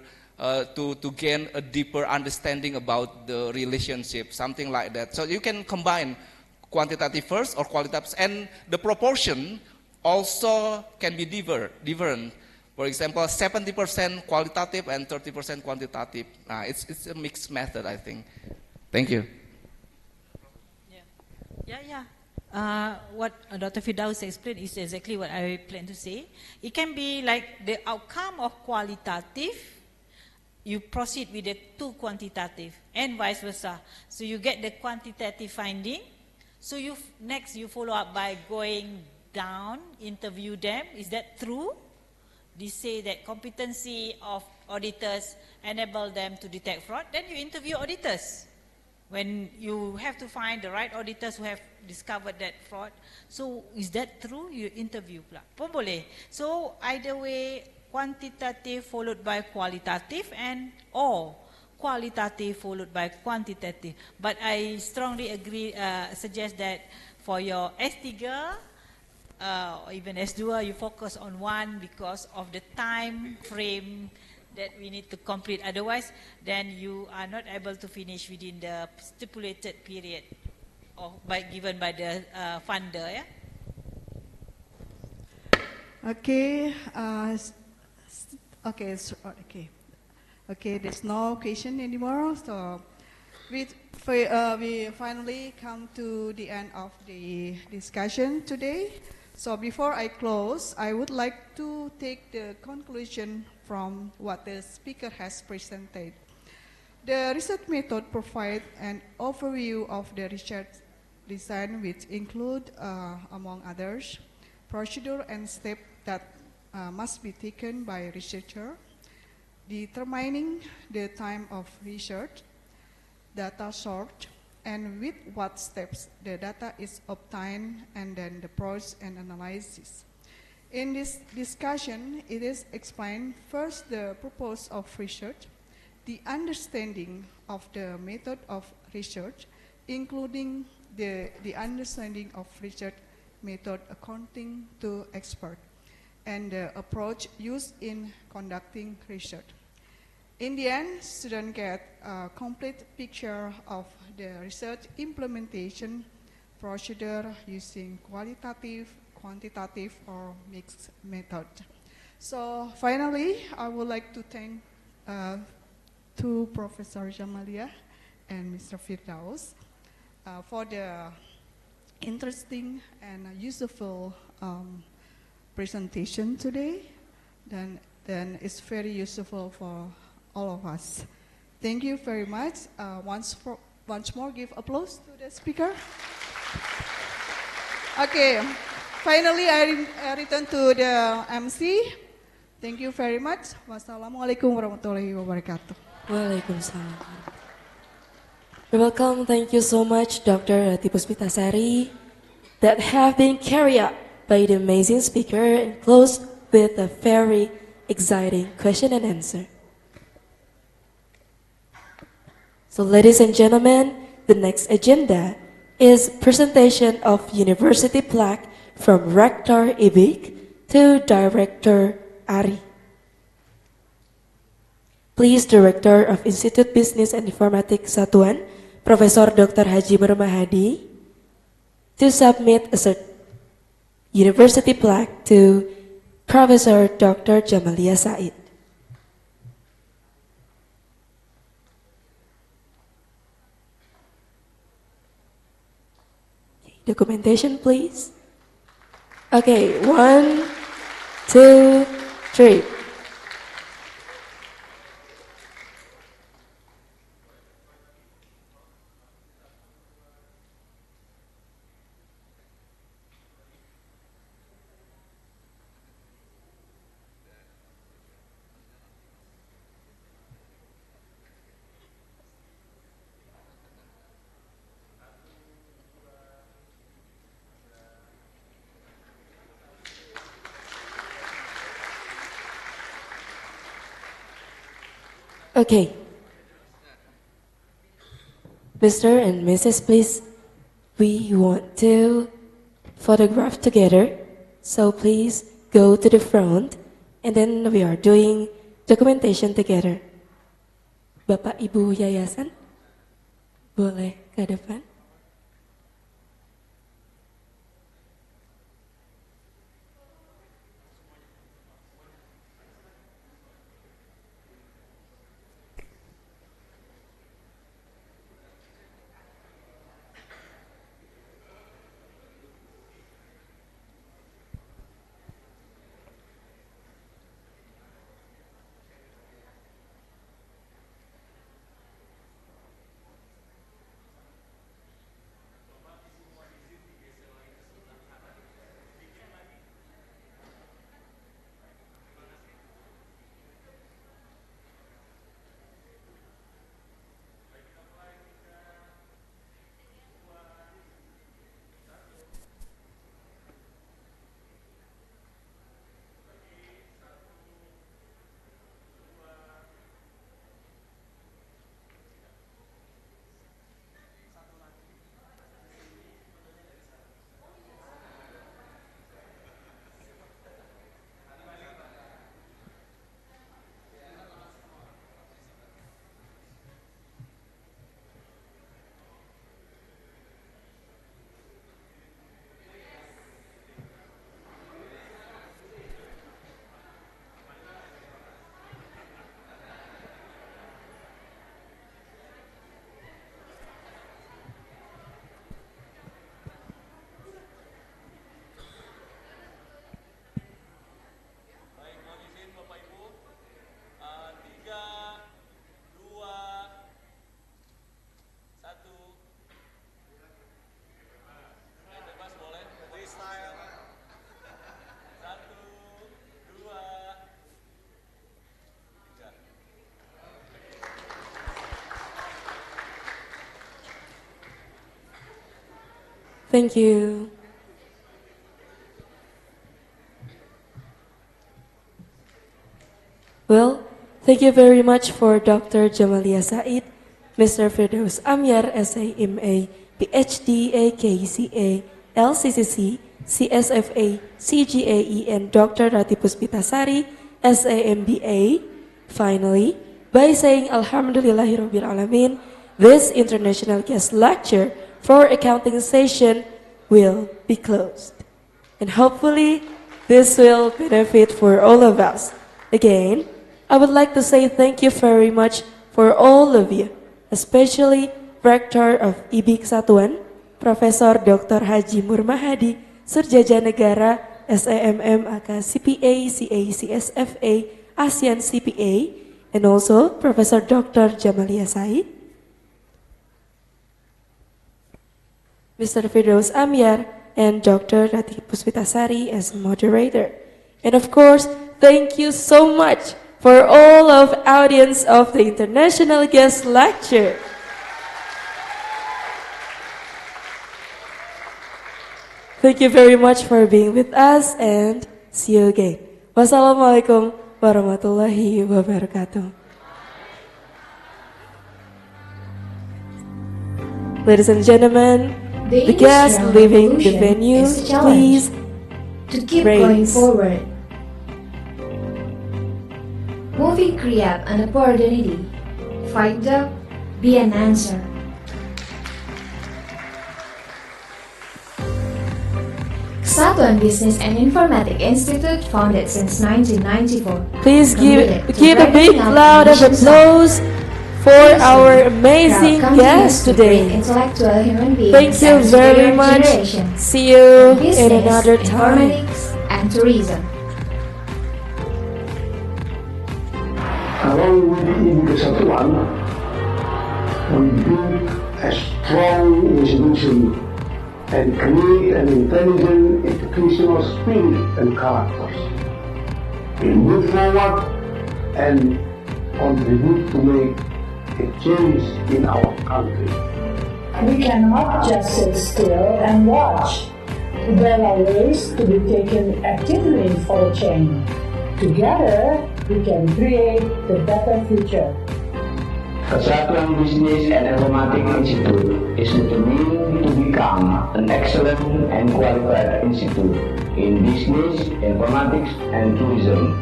to gain a deeper understanding about the relationship, something like that. So you can combine quantitative first or qualitative, and the proportion also can be different. For example, 70% qualitative and 30% quantitative. It's a mixed method, I think. Thank you. What Dr. Firdaus explained is exactly what I plan to say. It can be like the outcome of qualitative, you proceed with the two quantitative, and vice versa. So you get the quantitative finding. So next you follow up by going down, interview them. Is that true? They say that competency of auditors enable them to detect fraud. Then you interview auditors. When you have to find the right auditors who have discovered that fraud. So is that true? You interview pula. Pun boleh. So either way, quantitative followed by qualitative and or qualitative followed by quantitative. But I strongly agree, suggest that for your S3, or even S2, you focus on one because of the time frame that we need to complete. Otherwise, then you are not able to finish within the stipulated period given by the funder. Yeah? Okay. Okay. There's no question anymore. So we finally come to the end of the discussion today. So before I close, I would like to take the conclusion from what the speaker has presented. The research method provides an overview of the research design, which include, among others, procedure and steps that must be taken by researcher, determining the time of research, data sort, and with what steps the data is obtained, and then the process and analysis. In this discussion, it is explained first the purpose of research, the understanding of the method of research, including the understanding of research method accounting to expert, and the approach used in conducting research. In the end, students get a complete picture of the research implementation procedure using qualitative, quantitative, or mixed method. So finally, I would like to thank to Professor Jamaliah and Mr. Firdaus for the interesting and useful presentation today. Then it's very useful for all of us. Thank you very much. Once more, give applause to the speaker. Okay, finally I return to the MC. Thank you very much. Wassalamualaikum warahmatullahi wabarakatuh. Waalaikumsalam. You're welcome. Thank you so much, Dr. Tipuspitasari, that have been carried out by the amazing speaker and close with a very exciting question and answer. So ladies and gentlemen, the next agenda is presentation of university plaque from Rector Ibik to Director Ari. Please, Director of Institut Bisnis and Informatika Kesatuan, Profesor Dr. Haji Mahadi, to submit a university plaque to Professor Dr. Jamaliah Said. Documentation, please. Okay, 1, 2, 3. Okay. Mr. and Mrs., please, we want to photograph together. So please go to the front and then we are doing documentation together. Bapak Ibu Yayasan, boleh ke depan? Thank you. Well, thank you very much for Dr. Jamaliah Said, Mr. Firdaus Amyar, SA.MA, Ph.D, AKCA, LCCC, CSFA, CGAE, and Dr. Rati Puspitasari, SA.MBA. Finally, by saying Alhamdulillahirabbil alamin, this international guest lecture for accounting session will be closed. And hopefully, this will benefit for all of us. Again, I would like to say thank you very much for all of you, especially Rector of IB Kesatuan, Profesor Dr. Haji Murmahadi, Surjaja Negara, SAMM, AK CPA, CA, CSFA, ASEAN CPA, and also Professor Dr. Jamaliah Said, Mr. Firdaus Amyar, and Dr. Rati Puspitasari as moderator. And of course, thank you so much for all of audience of the International Guest Lecture. Thank you very much for being with us and see you again. Wassalamualaikum warahmatullahi wabarakatuh. Ladies and gentlemen, the guests leaving the venue, please to keep going forward. Moving create an opportunity. Find out, be an answer. Kesatuan Bisnis and Informatika Institute, founded since 1994. Please committed to give a big brightening up round the of nation's applause for our amazing proud guest continues to create today. intellectual human beings Thank you and very superior much. generations. See you in Business, another time. informatics, and tourism. Along with IBI Kesatuan, we build a strong institution and create an intelligent educational spirit and characters. We move forward and contribute to make a change in our country. We cannot just sit still and watch. There are ways to be taken actively for a change. Together, we can create the better future. Kesatuan Bisnis and Informatika Institute is determined to become an excellent and qualified institute in business, informatics, and tourism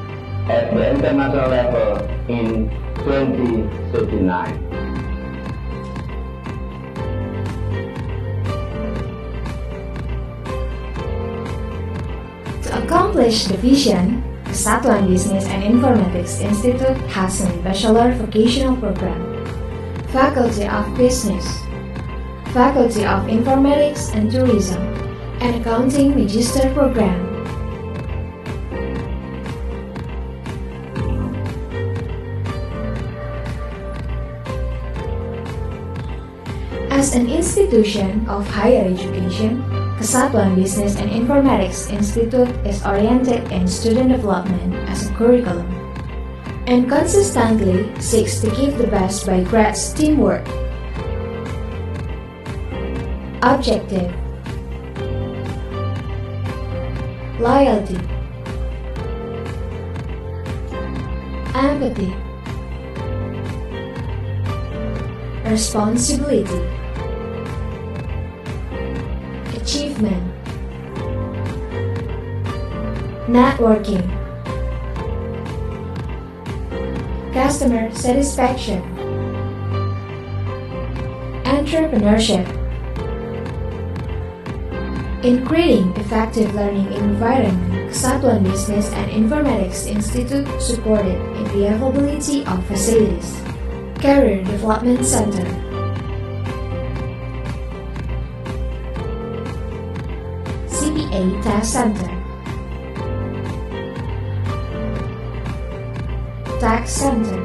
at the international level in 2039. To accomplish the vision, Kesatuan Bisnis and Informatics Institute has a Bachelor Vocational Program, Faculty of Business, Faculty of Informatics and Tourism, and Accounting Magister Program. As an institution of higher education, Kesatuan Bisnis and Informatics Institute is oriented in student development as a curriculum and consistently seeks to give the best by grads teamwork, objective, loyalty, empathy, responsibility, achievement, networking, customer satisfaction, entrepreneurship. In creating effective learning environment, Kesatuan Bisnis and Informatics Institute supported in the availability of facilities, Career Development Center, CPA Test Center, Tax Center,